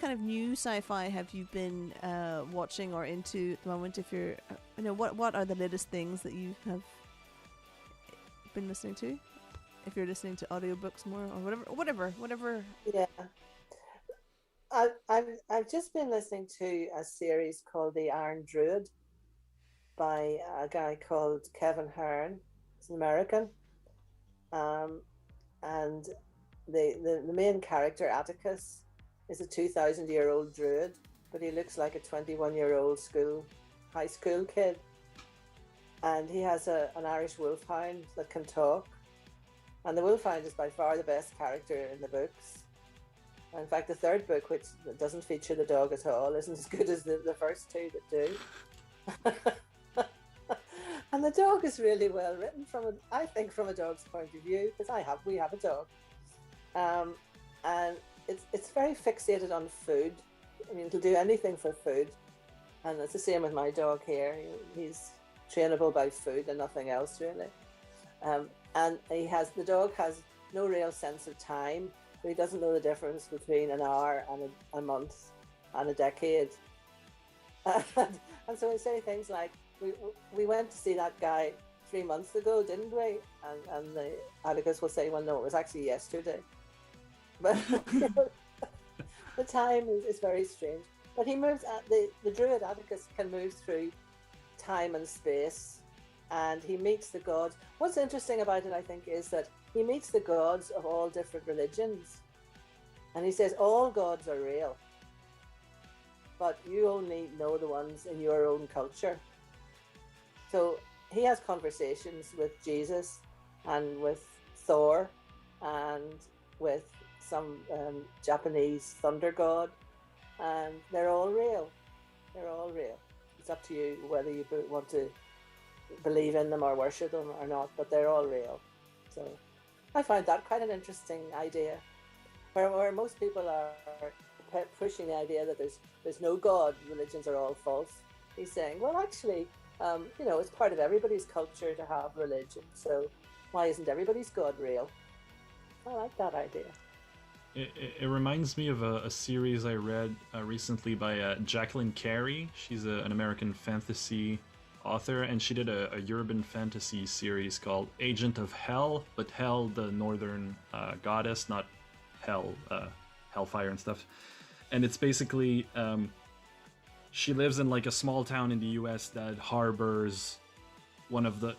kind of new sci-fi have you been watching or into at the moment? If you're, what are the latest things that you have been listening to? If you're listening to audiobooks more or whatever. Yeah. I've just been listening to a series called The Iron Druid by a guy called Kevin Hearn. He's an American. And the main character, Atticus, is a 2,000-year-old druid, but he looks like a 21-year-old high school kid. And he has an Irish wolfhound that can talk. And the wolfhound is by far the best character in the books. In fact, the third book, which doesn't feature the dog at all, isn't as good as the first 2 that do. And the dog is really well written I think from a dog's point of view, because we have a dog. And it's very fixated on food. I mean, it'll do anything for food. And it's the same with my dog here. He's trainable by food and nothing else, really. And the dog has no real sense of time. So he doesn't know the difference between an hour and a month and a decade. And so I say things like, we went to see that guy 3 months ago, didn't we? And the Atticus will say, well, no, it was actually yesterday. But the time is very strange. But he moves, the druid Atticus can move through time and space, and he meets the gods. What's interesting about it, I think, is that he meets the gods of all different religions. And he says, all gods are real, but you only know the ones in your own culture. So he has conversations with Jesus and with Thor and with some Japanese thunder god, and they're all real. They're all real. It's up to you whether you want to believe in them or worship them or not, but they're all real. So I find that quite an interesting idea, where most people are pushing the idea that there's no God, religions are all false. He's saying, well, actually, it's part of everybody's culture to have religion. So why isn't everybody's God real? I like that idea. It reminds me of a series I read recently by Jacqueline Carey. She's an American fantasy author, and she did a urban fantasy series called Agent of Hell, but Hell, the northern goddess, not Hell, Hellfire and stuff. And it's basically, she lives in like a small town in the US that harbors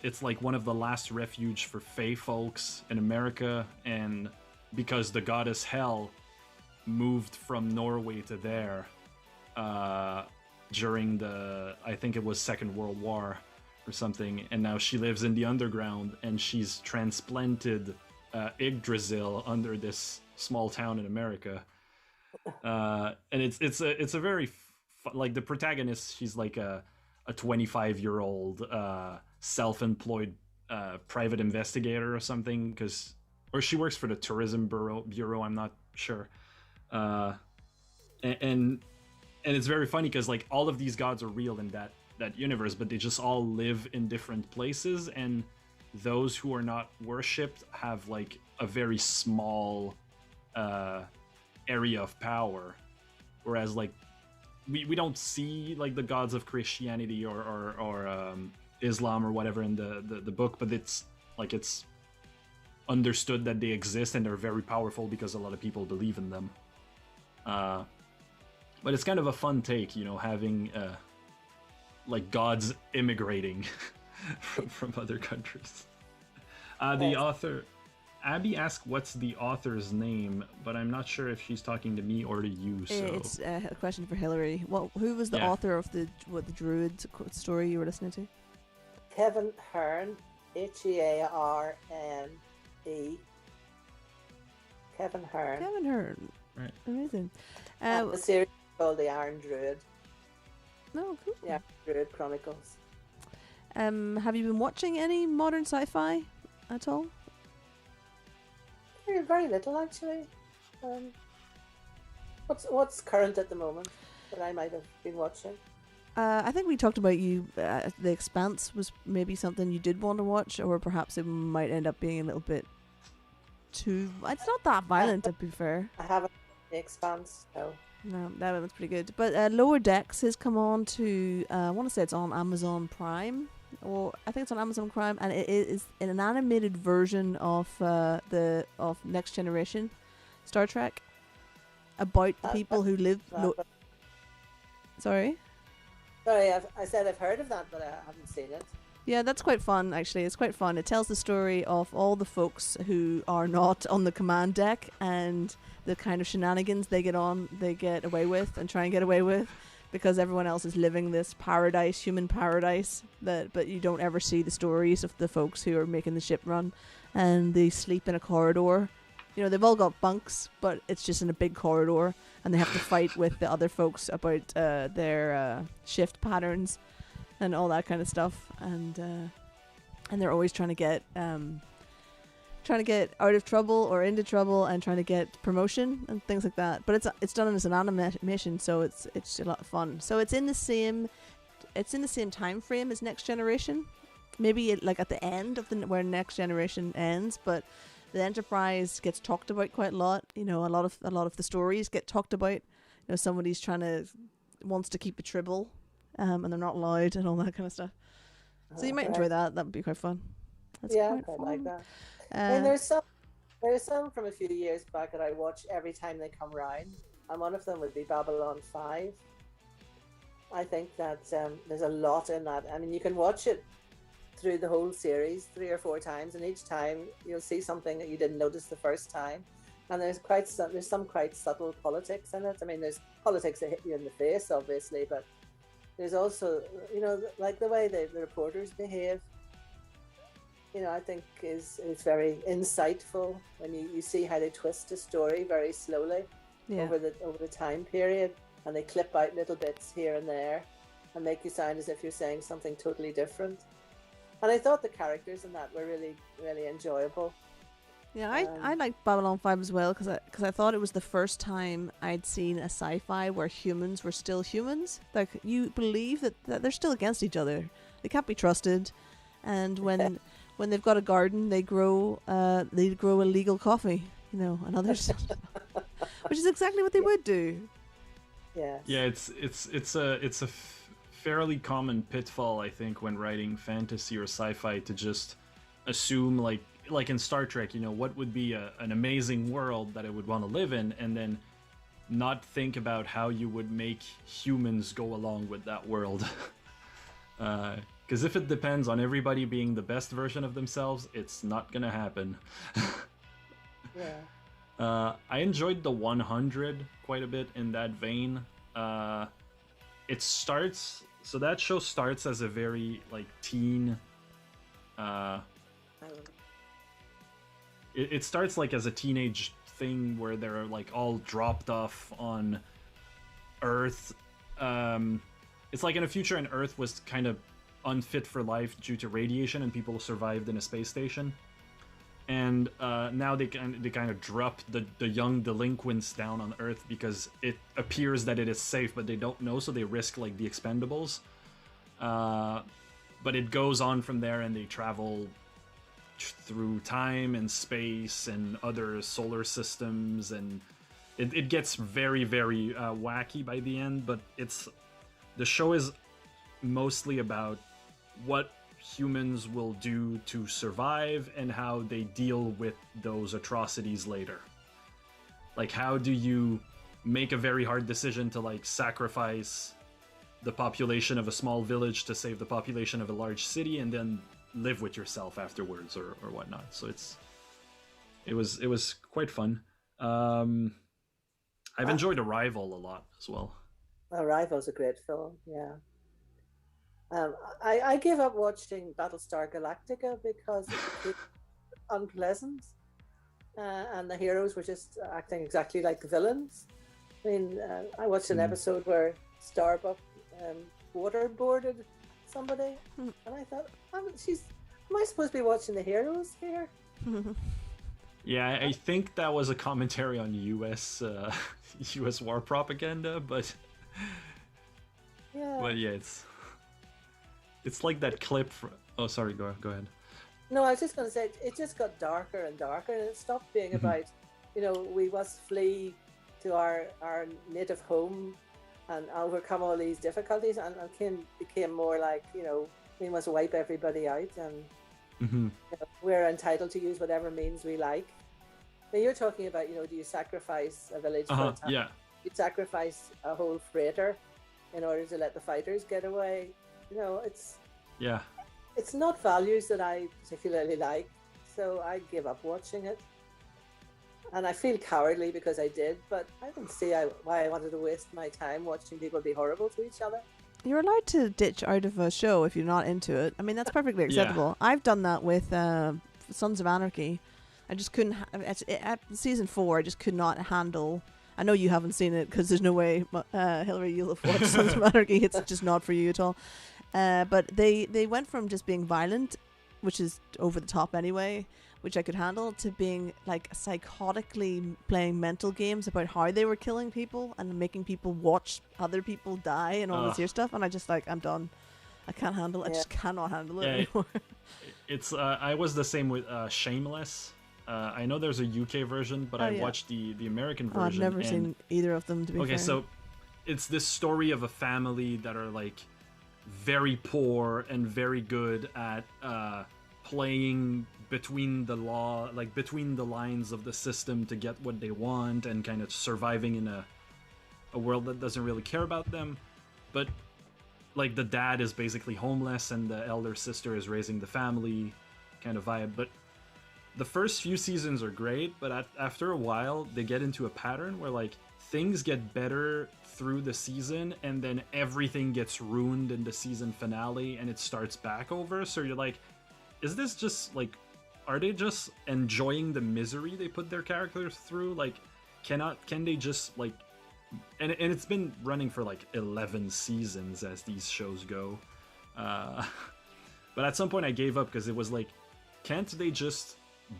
it's like one of the last refuge for Fae folks in America, and because the goddess Hel moved from Norway to there during I think it was Second World War or something, and now she lives in the underground, and she's transplanted Yggdrasil under this small town in America. And it's a very like the protagonist, she's like a 25-year-old self-employed private investigator or something, or she works for the tourism bureau, I'm not sure. And it's very funny because like all of these gods are real in that universe, but they just all live in different places, and those who are not worshipped have like a very small area of power, whereas like we don't see like the gods of Christianity or Islam or whatever in the book, but it's understood that they exist and they're very powerful because a lot of people believe in them. But it's kind of a fun take, having like gods immigrating from other countries. The author, Abby asked what's the author's name, but I'm not sure if she's talking to me or to you. So it's a question for Hilary. Who was the author of the Druid story you were listening to? Kevin Hearne, Hearne. Kevin Hearne. Kevin Hearne. Right. Amazing. The series called The Iron Druid. Oh, cool. Yeah, Druid Chronicles. Have you been watching any modern sci-fi at all? Very little, actually. What's current at the moment that I might have been watching? I think we talked about The Expanse was maybe something you did want to watch, or perhaps it might end up being a little bit too... It's not that violent, to be fair. I haven't The Expanse, no. No, that one's pretty good. But Lower Decks has come on to... I want to say it's on Amazon Prime, or I think it's on Amazon Prime, and it is in an animated version of Next Generation Star Trek, about the people who live... Sorry? Sorry, I said I've heard of that, but I haven't seen it. Yeah, that's quite fun, actually. It's quite fun. It tells the story of all the folks who are not on the command deck and the kind of shenanigans they get away with and try and get away with, because everyone else is living this paradise, human paradise, but you don't ever see the stories of the folks who are making the ship run, and they sleep in a corridor. They've all got bunks, but it's just in a big corridor, and they have to fight with the other folks about their shift patterns and all that kind of stuff, and they're always trying to get out of trouble or into trouble, and trying to get promotion and things like that. But it's done as an animation, so it's a lot of fun. So it's in the same time frame as Next Generation, maybe like at the end of where Next Generation ends, but the Enterprise gets talked about quite a lot. A lot of the stories get talked about. Somebody's wants to keep a tribble, and they're not allowed, and all that kind of stuff. So you might enjoy that. That would be quite fun. That's yeah, quite I fun. like that. And there's some from a few years back that I watch every time they come round, and one of them would be Babylon 5. I think that there's a lot in that. I mean, you can watch it through the whole series 3 or 4 times, and each time you'll see something that you didn't notice the first time, and there's some quite subtle politics in it. I mean, there's politics that hit you in the face, obviously, but there's also like the way the reporters behave, I think is very insightful when you see how they twist a story very slowly over the time period, and they clip out little bits here and there and make you sound as if you're saying something totally different. And I thought the characters in that were really, really enjoyable. Yeah, I like Babylon 5 as well because I thought it was the first time I'd seen a sci-fi where humans were still humans. Like, you believe that they're still against each other. They can't be trusted. And when they've got a garden, they grow illegal coffee, and others, which is exactly what they would do. Yeah. Yeah, it's a fairly common pitfall, I think, when writing fantasy or sci-fi, to just assume like in Star Trek, what would be an amazing world that I would want to live in, and then not think about how you would make humans go along with that world. Because if it depends on everybody being the best version of themselves, it's not gonna happen. Yeah. I enjoyed the 100 quite a bit in that vein. That show starts as a very teen. It starts as a teenage thing where they're all dropped off on Earth. It's in a future and Earth was kind of unfit for life due to radiation, and people survived in a space station. And now they kind of drop the young delinquents down on Earth because it appears that it is safe, but they don't know, so they risk the Expendables. But it goes on from there, and they travel through time and space and other solar systems, and it gets very, very wacky by the end. But the show is mostly about what humans will do to survive and how they deal with those atrocities later. How do you make a very hard decision to sacrifice the population of a small village to save the population of a large city, and then live with yourself afterwards, or whatnot. So it was quite fun. I've enjoyed Arrival a lot as well. Arrival's a great film, yeah. I gave up watching Battlestar Galactica because it became unpleasant, and the heroes were just acting exactly like the villains. I mean, I watched an episode where Starbuck waterboarded somebody, and I thought, am I supposed to be watching the heroes here? Yeah, I think that was a commentary on U.S. war propaganda, but yeah, it's like that clip from... Oh, sorry, go ahead. No, I was just going to say, it just got darker and darker, and it stopped being about, we must flee to our native home and overcome all these difficulties, and became more like, we must wipe everybody out, and we're entitled to use whatever means we like. Now, you're talking about, do you sacrifice a village for a time? Yeah. You sacrifice a whole freighter in order to let the fighters get away. It's not values that I particularly like, so I gave up watching it. And I feel cowardly because I did, but I don't see why I wanted to waste my time watching people be horrible to each other. You're allowed to ditch out of a show if you're not into it. I mean, that's perfectly acceptable. Yeah. I've done that with Sons of Anarchy. I just couldn't... At season 4, I just could not handle... I know you haven't seen it because there's no way, Hilary, you'll have watched Sons of Anarchy. It's just not for you at all. But they went from just being violent, which is over the top anyway, which I could handle, to being psychotically playing mental games about how they were killing people and making people watch other people die and all this here stuff. And I just I'm done. I can't handle it. I just cannot handle it anymore. It's I was the same with Shameless. I know there's a UK version, but I watched the American version. I've never seen either of them, to be fair. Okay, so it's this story of a family that are very poor and very good at playing between the law, between the lines of the system to get what they want, and kind of surviving in a world that doesn't really care about them. But the dad is basically homeless, and the elder sister is raising the family kind of vibe. But the first few seasons are great, but after a while they get into a pattern where things get better through the season, and then everything gets ruined in the season finale, and it starts back over. So you're is this just are they just enjoying the misery they put their characters through? Can they just and it's been running for 11 seasons as these shows go. But at some point I gave up because it was can't they just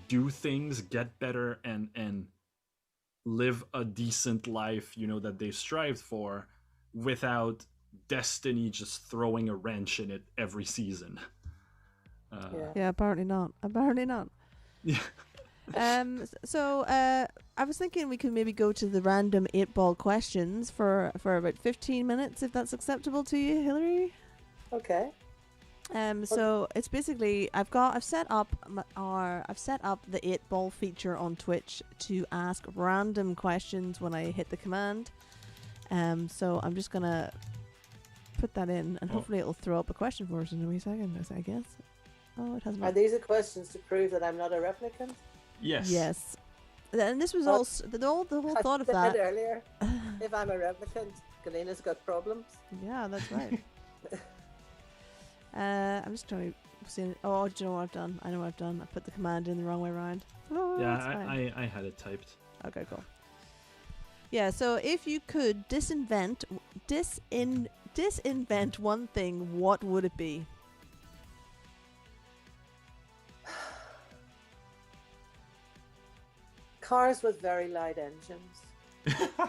do things, get better, and live a decent life, that they strived for, without destiny just throwing a wrench in it every season. Yeah, apparently not. Apparently not. Yeah. So I was thinking we could maybe go to the random 8-ball questions for about 15 minutes, if that's acceptable to you, Hilary. Okay. So it's basically I've set up the 8-ball feature on Twitch to ask random questions when I hit the command. So I'm just gonna put that in, and hopefully it'll throw up a question for us in a wee second, I guess. Oh, it hasn't. Are these the questions to prove that I'm not a replicant? Yes. Yes. And this was also the whole thought of that earlier. If I'm a replicant, Galena's got problems. Yeah, that's right. I'm just trying to see. Oh, do you know what I've done? I know what I've done. I put the command in the wrong way around. Oh, Yeah, I had it typed. Okay, cool. Yeah, so if you could disinvent one thing, what would it be? Cars with very light engines.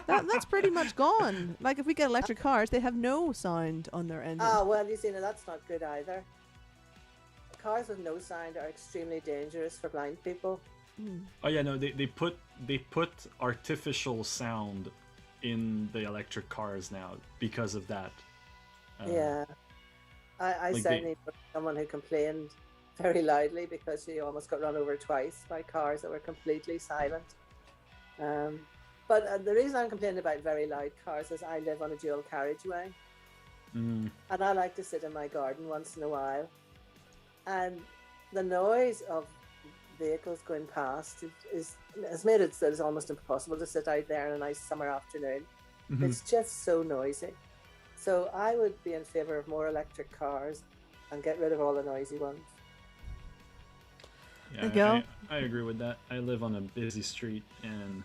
That's pretty much gone. Like, if we get electric cars, they have no sound on their engine. Ah, well, you see, now that's not good either. Cars with no sound are extremely dangerous for blind people. Oh yeah, no, they put artificial sound in the electric cars now because of that. Yeah, I like certainly know someone who complained very loudly because she almost got run over twice by cars that were completely silent. But the reason I'm complaining about very loud cars is I live on a dual carriageway, and I like to sit in my garden once in a while, and the noise of vehicles going past has made it so it's almost impossible to sit out there on a nice summer afternoon. It's just so noisy. So I would be in favour of more electric cars and get rid of all the noisy ones. Yeah, I agree with that. I live on a busy street, and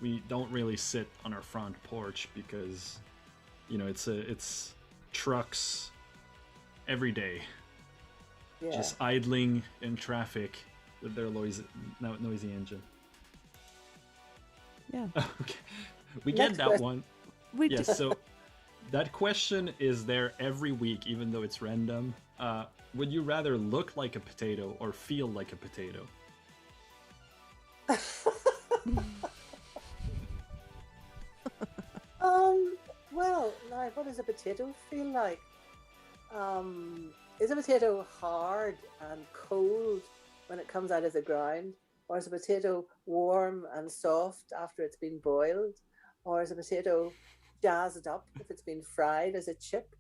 we don't really sit on our front porch because, it's trucks every day, just idling in traffic with their noisy engine. Yeah. Okay, we get that one. Yes. So that question is there every week, even though it's random. Would you rather look like a potato or feel like a potato? Well, now, what does a potato feel like? Is a potato hard and cold when it comes out of the ground? Or is a potato warm and soft after it's been boiled? Or is a potato jazzed up if it's been fried as a chip?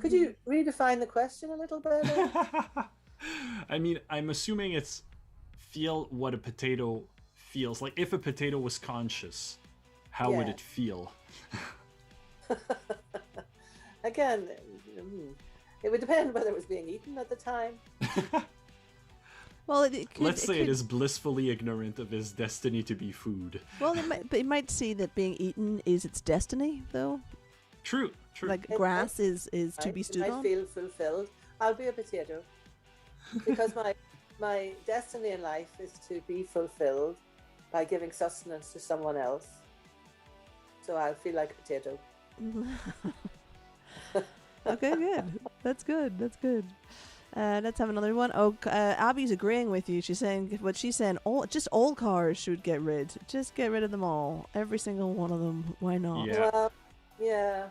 Could you redefine the question a little bit? I mean, I'm assuming it's feel what a potato feels. Like, if a potato was conscious, how would it feel? Again, it would depend whether it was being eaten at the time. Well, let's say it is blissfully ignorant of its destiny to be food. Well, it might see that being eaten is its destiny, though. True. Like grass is to be stood on. I feel fulfilled. I'll be a potato because my destiny in life is to be fulfilled by giving sustenance to someone else. So I'll feel like a potato. Okay, good. That's good. Let's have another one. Oh, Abby's agreeing with you. She's saying all cars should get rid. Just get rid of them all. Every single one of them. Why not? Yeah. Well, yeah.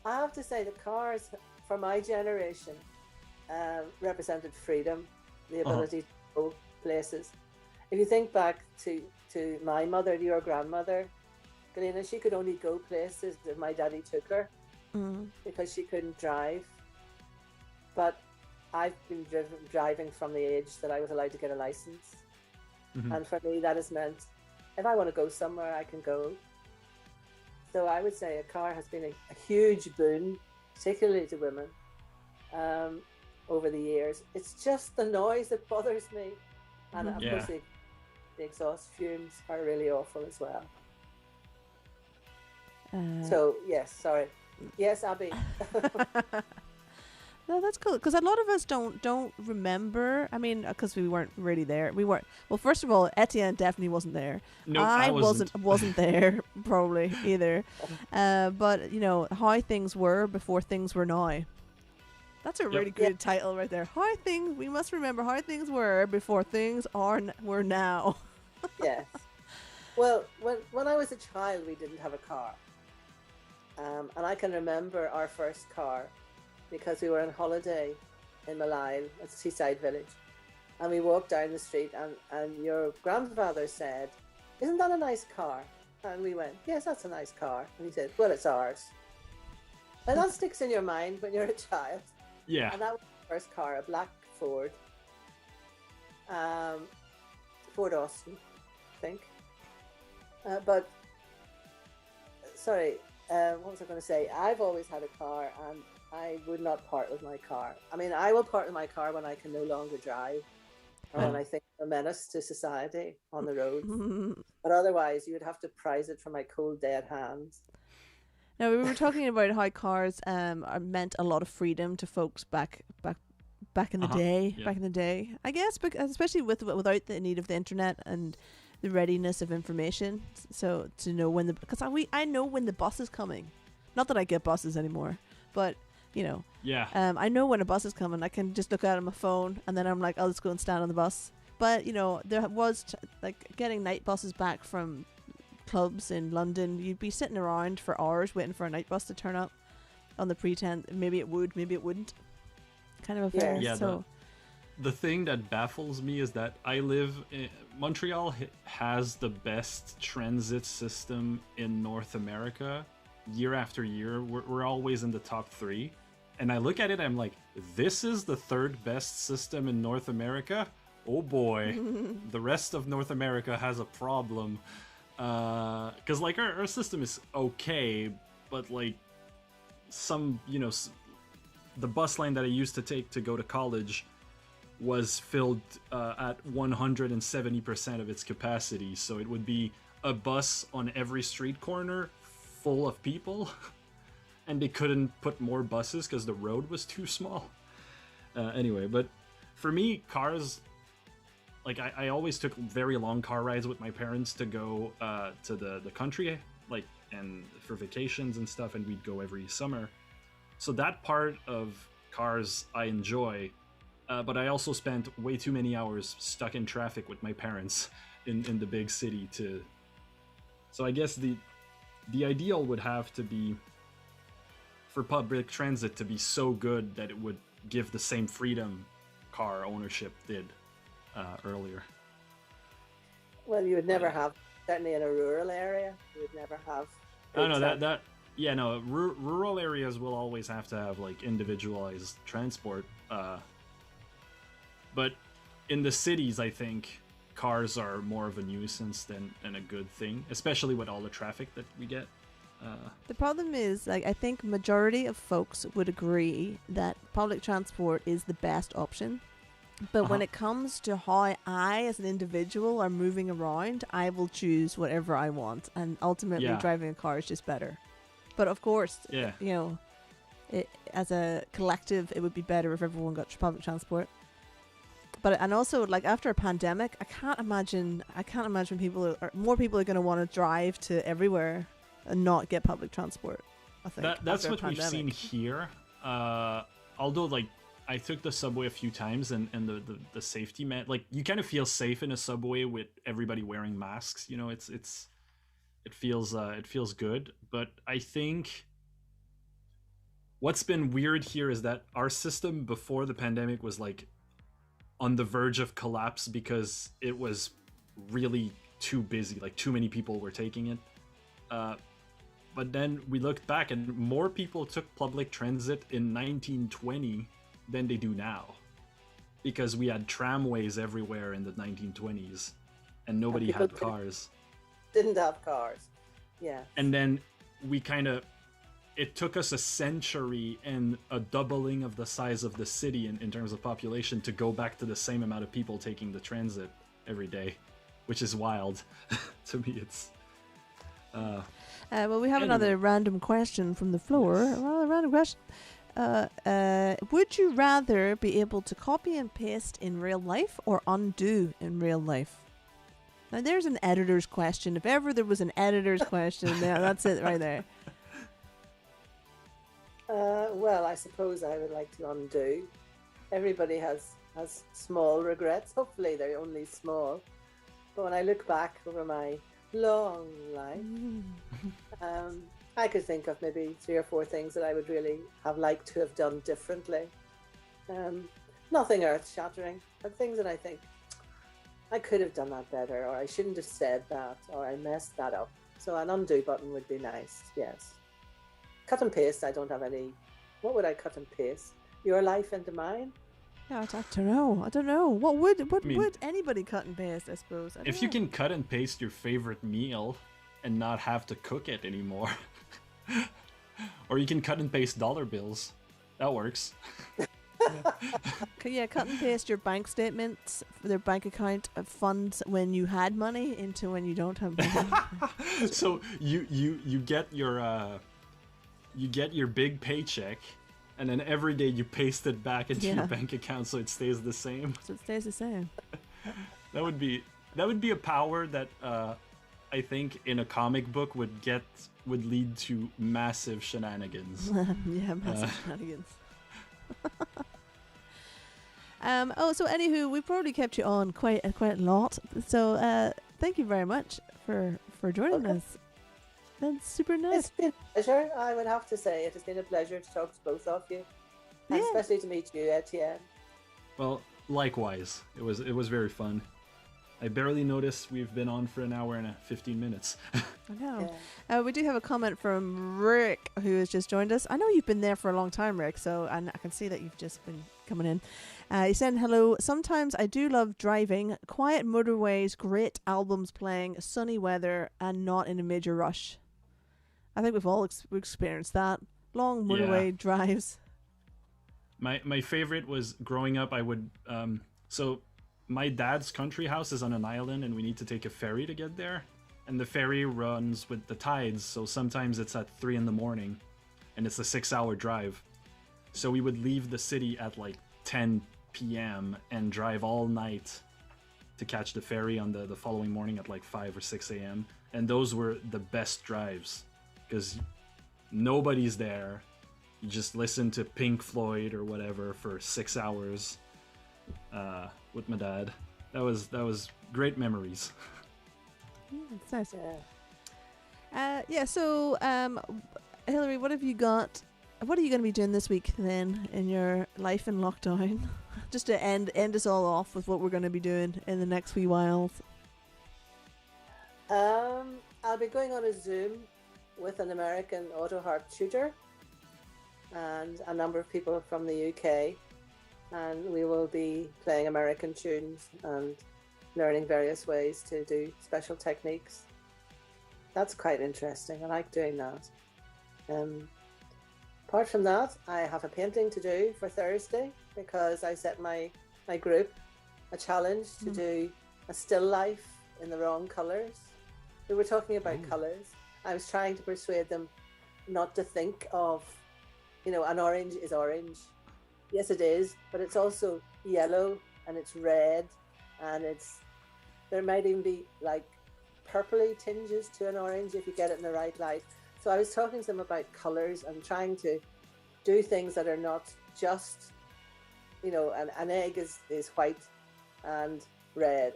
I have to say the cars for my generation represented freedom, the ability to go places. If you think back to my mother, your grandmother, Galena, she could only go places that my daddy took her because she couldn't drive. But I've been driving from the age that I was allowed to get a license. And for me, that has meant if I want to go somewhere, I can go. So I would say a car has been a huge boon, particularly to women, over the years. It's just the noise that bothers me. And of course, the exhaust fumes are really awful as well. So, yes, sorry. Yes, Abby. No, that's cool because a lot of us don't remember. I mean, because we weren't really there. We weren't. Well, first of all, Etienne definitely wasn't there. No, I I wasn't. wasn't there probably either. But you know how things were before things were now. That's a really good title right there. How things we must remember how things were before things were now. Yes. Well, when I was a child, we didn't have a car, and I can remember our first car because we were on holiday in Malyle, a seaside village, and we walked down the street, and your grandfather said, "Isn't that a nice car?" And we went, "Yes, that's a nice car." And he said, "Well, it's ours." And that sticks in your mind when you're a child. Yeah. And that was the first car, a black Ford. Ford Austin, I think. But, sorry, what was I going to say? I've always had a car, and I would not part with my car. I mean, I will part with my car when I can no longer drive, or when I think I'm a menace to society on the road. But otherwise, you would have to prize it from my cold, dead hands. Now, we were talking about how cars meant a lot of freedom to folks back in the day. Yeah. Back in the day, I guess, especially without the need of the internet and the readiness of information. So to know when because I know when the bus is coming. Not that I get buses anymore, but you know. Yeah. I know when a bus is coming. I can just look at it on my phone, and then I'm like, I'll just go and stand on the bus. But you know, there was like getting night buses back from clubs in London. You'd be sitting around for hours waiting for a night bus to turn up on the pretend maybe it would, maybe it wouldn't, kind of affair. Yeah. So the thing that baffles me is that I live in Montreal has the best transit system in North America. Year after year, we're always in the top 3, and I look at it, I'm like, this is the 3rd best system in North America. Oh boy. The rest of North America has a problem. Because like our system is okay, but like some, you know, the bus line that I used to take to go to college was filled at 170% of its capacity, so it would be a bus on every street corner full of people, and they couldn't put more buses because the road was too small. Anyway, but for me, cars, like I always took very long car rides with my parents to go to the country, like, and for vacations and stuff, and we'd go every summer. So that part of cars I enjoy, but I also spent way too many hours stuck in traffic with my parents in the big city to. So I guess the ideal would have to be for public transit to be so good that it would give the same freedom car ownership did earlier. Well, you would never have, certainly in a rural area, you would never have. Oh no, that yeah, no, rural areas will always have to have like individualized transport. But in the cities, I think cars are more of a nuisance than a good thing, especially with all the traffic that we get. the problem is, like, I think majority of folks would agree that public transport is the best option. But when it comes to how I, as an individual, are moving around, I will choose whatever I want, and ultimately driving a car is just better. But of course, you know, as a collective, it would be better if everyone got public transport. But and also, like, after a pandemic, I can't imagine more people are going to want to drive to everywhere and not get public transport. I think that's what we've seen here. Although, like, I took the subway a few times, and the safety like, you kind of feel safe in a subway with everybody wearing masks. You know, it feels good. But I think what's been weird here is that our system before the pandemic was like on the verge of collapse because it was really too busy. Like, too many people were taking it. But then we looked back, and more people took public transit in 1920 than they do now, because we had tramways everywhere in the 1920s, and nobody had cars. Didn't have cars, yeah. And then it took us a century and a doubling of the size of the city in terms of population to go back to the same amount of people taking the transit every day, which is wild. To me, it's. Well, we have another random question from the floor. Well, a random question. would you rather be able to copy and paste in real life or undo in real life? Now, there's an editor's question. If ever there was an editor's question, that's it right there. Well, I suppose I would like to undo. Everybody has small regrets. Hopefully they're only small. But when I look back over my long life, I could think of maybe 3 or 4 things that I would really have liked to have done differently. Nothing earth-shattering, but things that I think I could have done that better, or I shouldn't have said that, or I messed that up. So an undo button would be nice, yes. Cut and paste, I don't have any. What would I cut and paste? Your life into mine? Yeah, I don't know. What would anybody cut and paste, I suppose? If you can cut and paste your favorite meal and not have to cook it anymore. Or you can cut and paste dollar bills. That works. Yeah, cut and paste your bank statements for their bank account of funds when you had money into when you don't have money. So you get your big paycheck, and then every day you paste it back into your bank account so it stays the same. So it stays the same. That would be a power that I think in a comic book would lead to massive shenanigans. Yeah, massive shenanigans. So anywho, we probably kept you on quite a lot. So thank you very much for joining us. That's super nice. It's been a pleasure. I would have to say it has been a pleasure to talk to both of you, and especially to meet you, Etienne. Well, likewise. It was very fun. I barely noticed we've been on for an hour and 15 minutes. I know. Yeah. We do have a comment from Rick, who has just joined us. I know you've been there for a long time, Rick, and I can see that you've just been coming in. He said, hello. Sometimes I do love driving. Quiet motorways, great albums playing, sunny weather, and not in a major rush. I think we've all experienced that. Long motorway drives. My favorite was growing up. I would... So my dad's country house is on an island, and we need to take a ferry to get there. And the ferry runs with the tides, so sometimes it's at 3 a.m, and it's a 6-hour drive. So we would leave the city at like 10 p.m. and drive all night to catch the ferry on the following morning at like 5 or 6 a.m. And those were the best drives, because nobody's there. You just listen to Pink Floyd or whatever for 6 hours with my dad. That was great memories. It's nice. So Hilary, what have you got? What are you going to be doing this week then in your life in lockdown? Just to end us all off with what we're going to be doing in the next wee while. I'll be going on a Zoom with an American auto harp tutor and a number of people from the UK, and we will be playing American tunes and learning various ways to do special techniques. That's quite interesting. I like doing that. Apart from that, I have a painting to do for Thursday, because I set my group a challenge to do a still life in the wrong colours. We were talking about colours. I was trying to persuade them not to think of, an orange is orange. Yes, it is, but it's also yellow and it's red, and there might even be like purpley tinges to an orange if you get it in the right light. So I was talking to them about colours and trying to do things that are not just, an egg is white and red,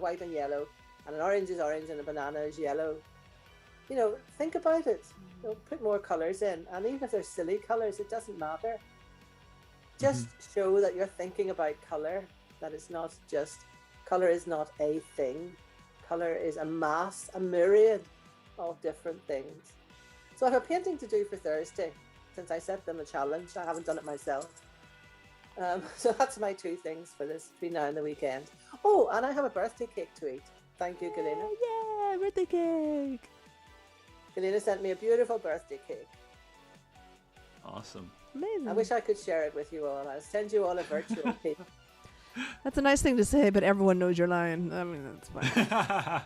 white and yellow, and an orange is orange and a banana is yellow. Think about it. Put more colours in, and even if they're silly colours, it doesn't matter. Just show that you're thinking about colour, that it's not just, colour is not a thing. Colour is a mass, a myriad of different things. So I have a painting to do for Thursday, since I set them a challenge. I haven't done it myself. So that's my 2 things for this, between now and the weekend. Oh, and I have a birthday cake to eat. Thank you, Galena. Yeah, birthday cake. Galena sent me a beautiful birthday cake. Awesome. Amazing. I wish I could share it with you all. I'll send you all a virtual cake. That's a nice thing to say, but everyone knows you're lying. I mean, that's fine.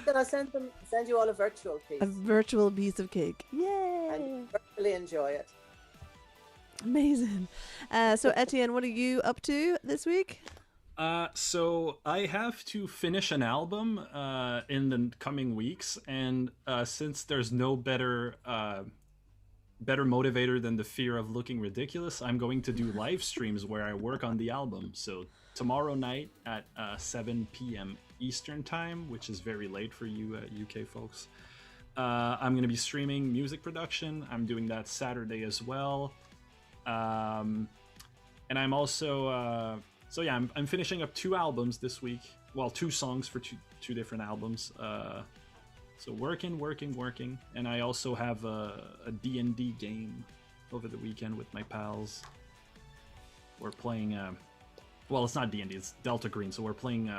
Then I'll send you all a virtual piece. A virtual piece of cake. Yay! And you really enjoy it. Amazing. So Etienne, what are you up to this week? So I have to finish an album in the coming weeks, and since there's no better motivator than the fear of looking ridiculous, I'm going to do live streams where I work on the album. So tomorrow night at 7 p.m. Eastern time, which is very late for you UK folks, I'm going to be streaming music production. I'm doing that Saturday as well. And I'm also I'm finishing up 2 albums this week. Well, 2 songs for two different albums. So working, and I also have a D&D game over the weekend with my pals. We're playing, well, it's not D&D, it's Delta Green, so we're playing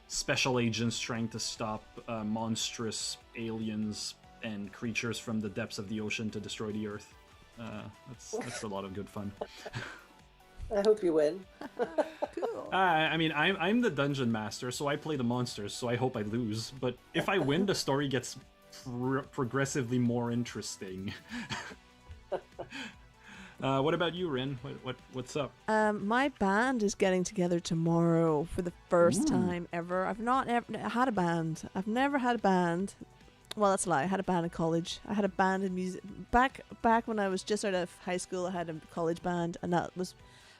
special agents trying to stop monstrous aliens and creatures from the depths of the ocean to destroy the Earth. That's a lot of good fun. I hope you win. Cool. I mean, I'm the dungeon master, so I play the monsters, so I hope I lose. But if I win, the story gets progressively more interesting. What about you, Rin? What's up? My band is getting together tomorrow for the first time ever. I've not ever had a band. I've never had a band. Well, that's a lie. I had a band in college. I had a band in music back when I was just out of high school. I had a college band, and that was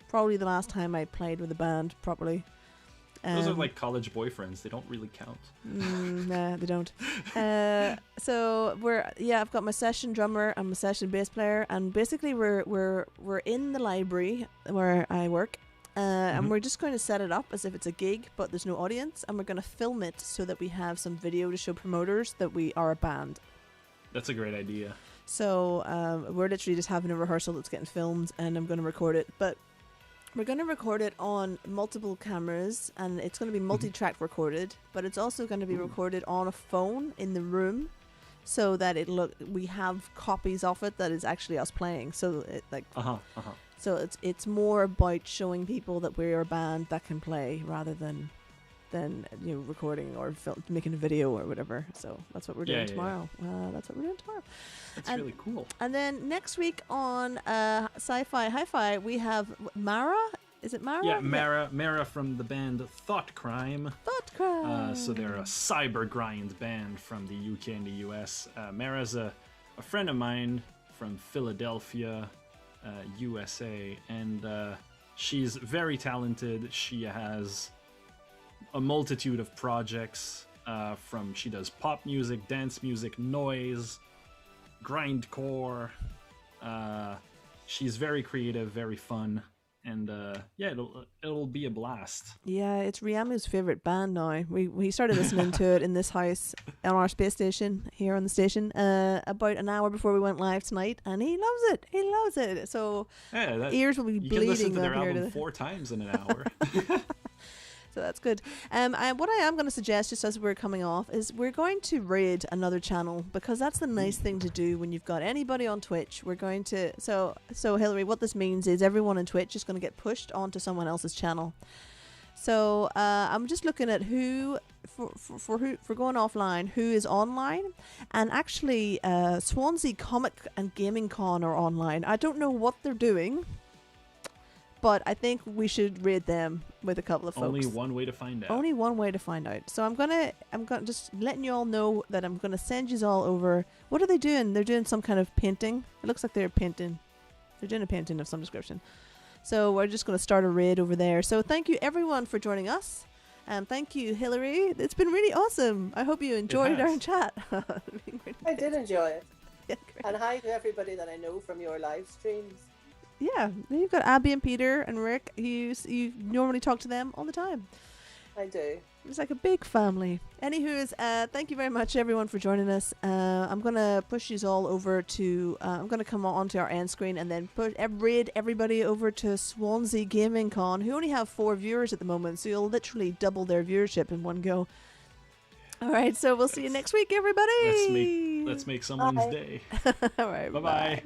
probably the last time I played with a band properly. Those are like college boyfriends. They don't really count. Nah, they don't. So I've got my session drummer and my session bass player, and basically we're in the library where I work, and we're just going to set it up as if it's a gig, but there's no audience, and we're going to film it so that we have some video to show promoters that we are a band. That's a great idea. So we're literally just having a rehearsal that's getting filmed, and I'm going to record it, but we're going to record it on multiple cameras, and it's going to be multi-track recorded, but it's also going to be recorded on a phone in the room, so that we have copies of it that is actually us playing. So So it's more about showing people that we're a band that can play rather than recording or making a video or whatever. So that's what we're doing tomorrow. That's what we're doing tomorrow. That's really cool. And then next week on Sci Fi Hi Fi, we have Mara. Is it Mara? Yeah, Mara from the band Thought Crime. Thought Crime. So they're a cyber grind band from the UK and the US. Mara's a friend of mine from Philadelphia, USA, and she's very talented. She has a multitude of projects. She does pop music, dance music, noise, grindcore. She's very creative, very fun, and it'll be a blast. Yeah, it's Riamu's favorite band now. We started listening to it in this house on our space station here on the station about an hour before we went live tonight, and he loves it. So ears will be bleeding. You can listen to their album 4 times in an hour. So that's good. What I am going to suggest, just as we're coming off, is we're going to raid another channel, because that's the nice thing to do when you've got anybody on Twitch. We're going to so Hilary, what this means is everyone on Twitch is going to get pushed onto someone else's channel. So I'm just looking at who for going offline, who is online, and actually Swansea Comic and Gaming Con are online. I don't know what they're doing, but I think we should raid them with a couple of folks. Only one way to find out. Only one way to find out. So I'm gonna just letting you all know that I'm gonna send you all over. What are they doing? They're doing some kind of painting. It looks like they're painting. They're doing a painting of some description. So we're just gonna start a raid over there. So thank you everyone for joining us. And thank you, Hilary. It's been really awesome. I hope you enjoyed our chat. I did enjoy it. Yeah, great. And hi to everybody that I know from your live streams. Yeah, you've got Abby and Peter and Rick. You normally talk to them all the time. I do. It's like a big family. Anywho's, thank you very much, everyone, for joining us. I'm going to push you all over to... I'm going to come on to our end screen and then raid everybody over to Swansea Gaming Con, who only have 4 viewers at the moment, so you'll literally double their viewership in one go. All right, so we'll see you next week, everybody. Let's make someone's day. All right, bye-bye.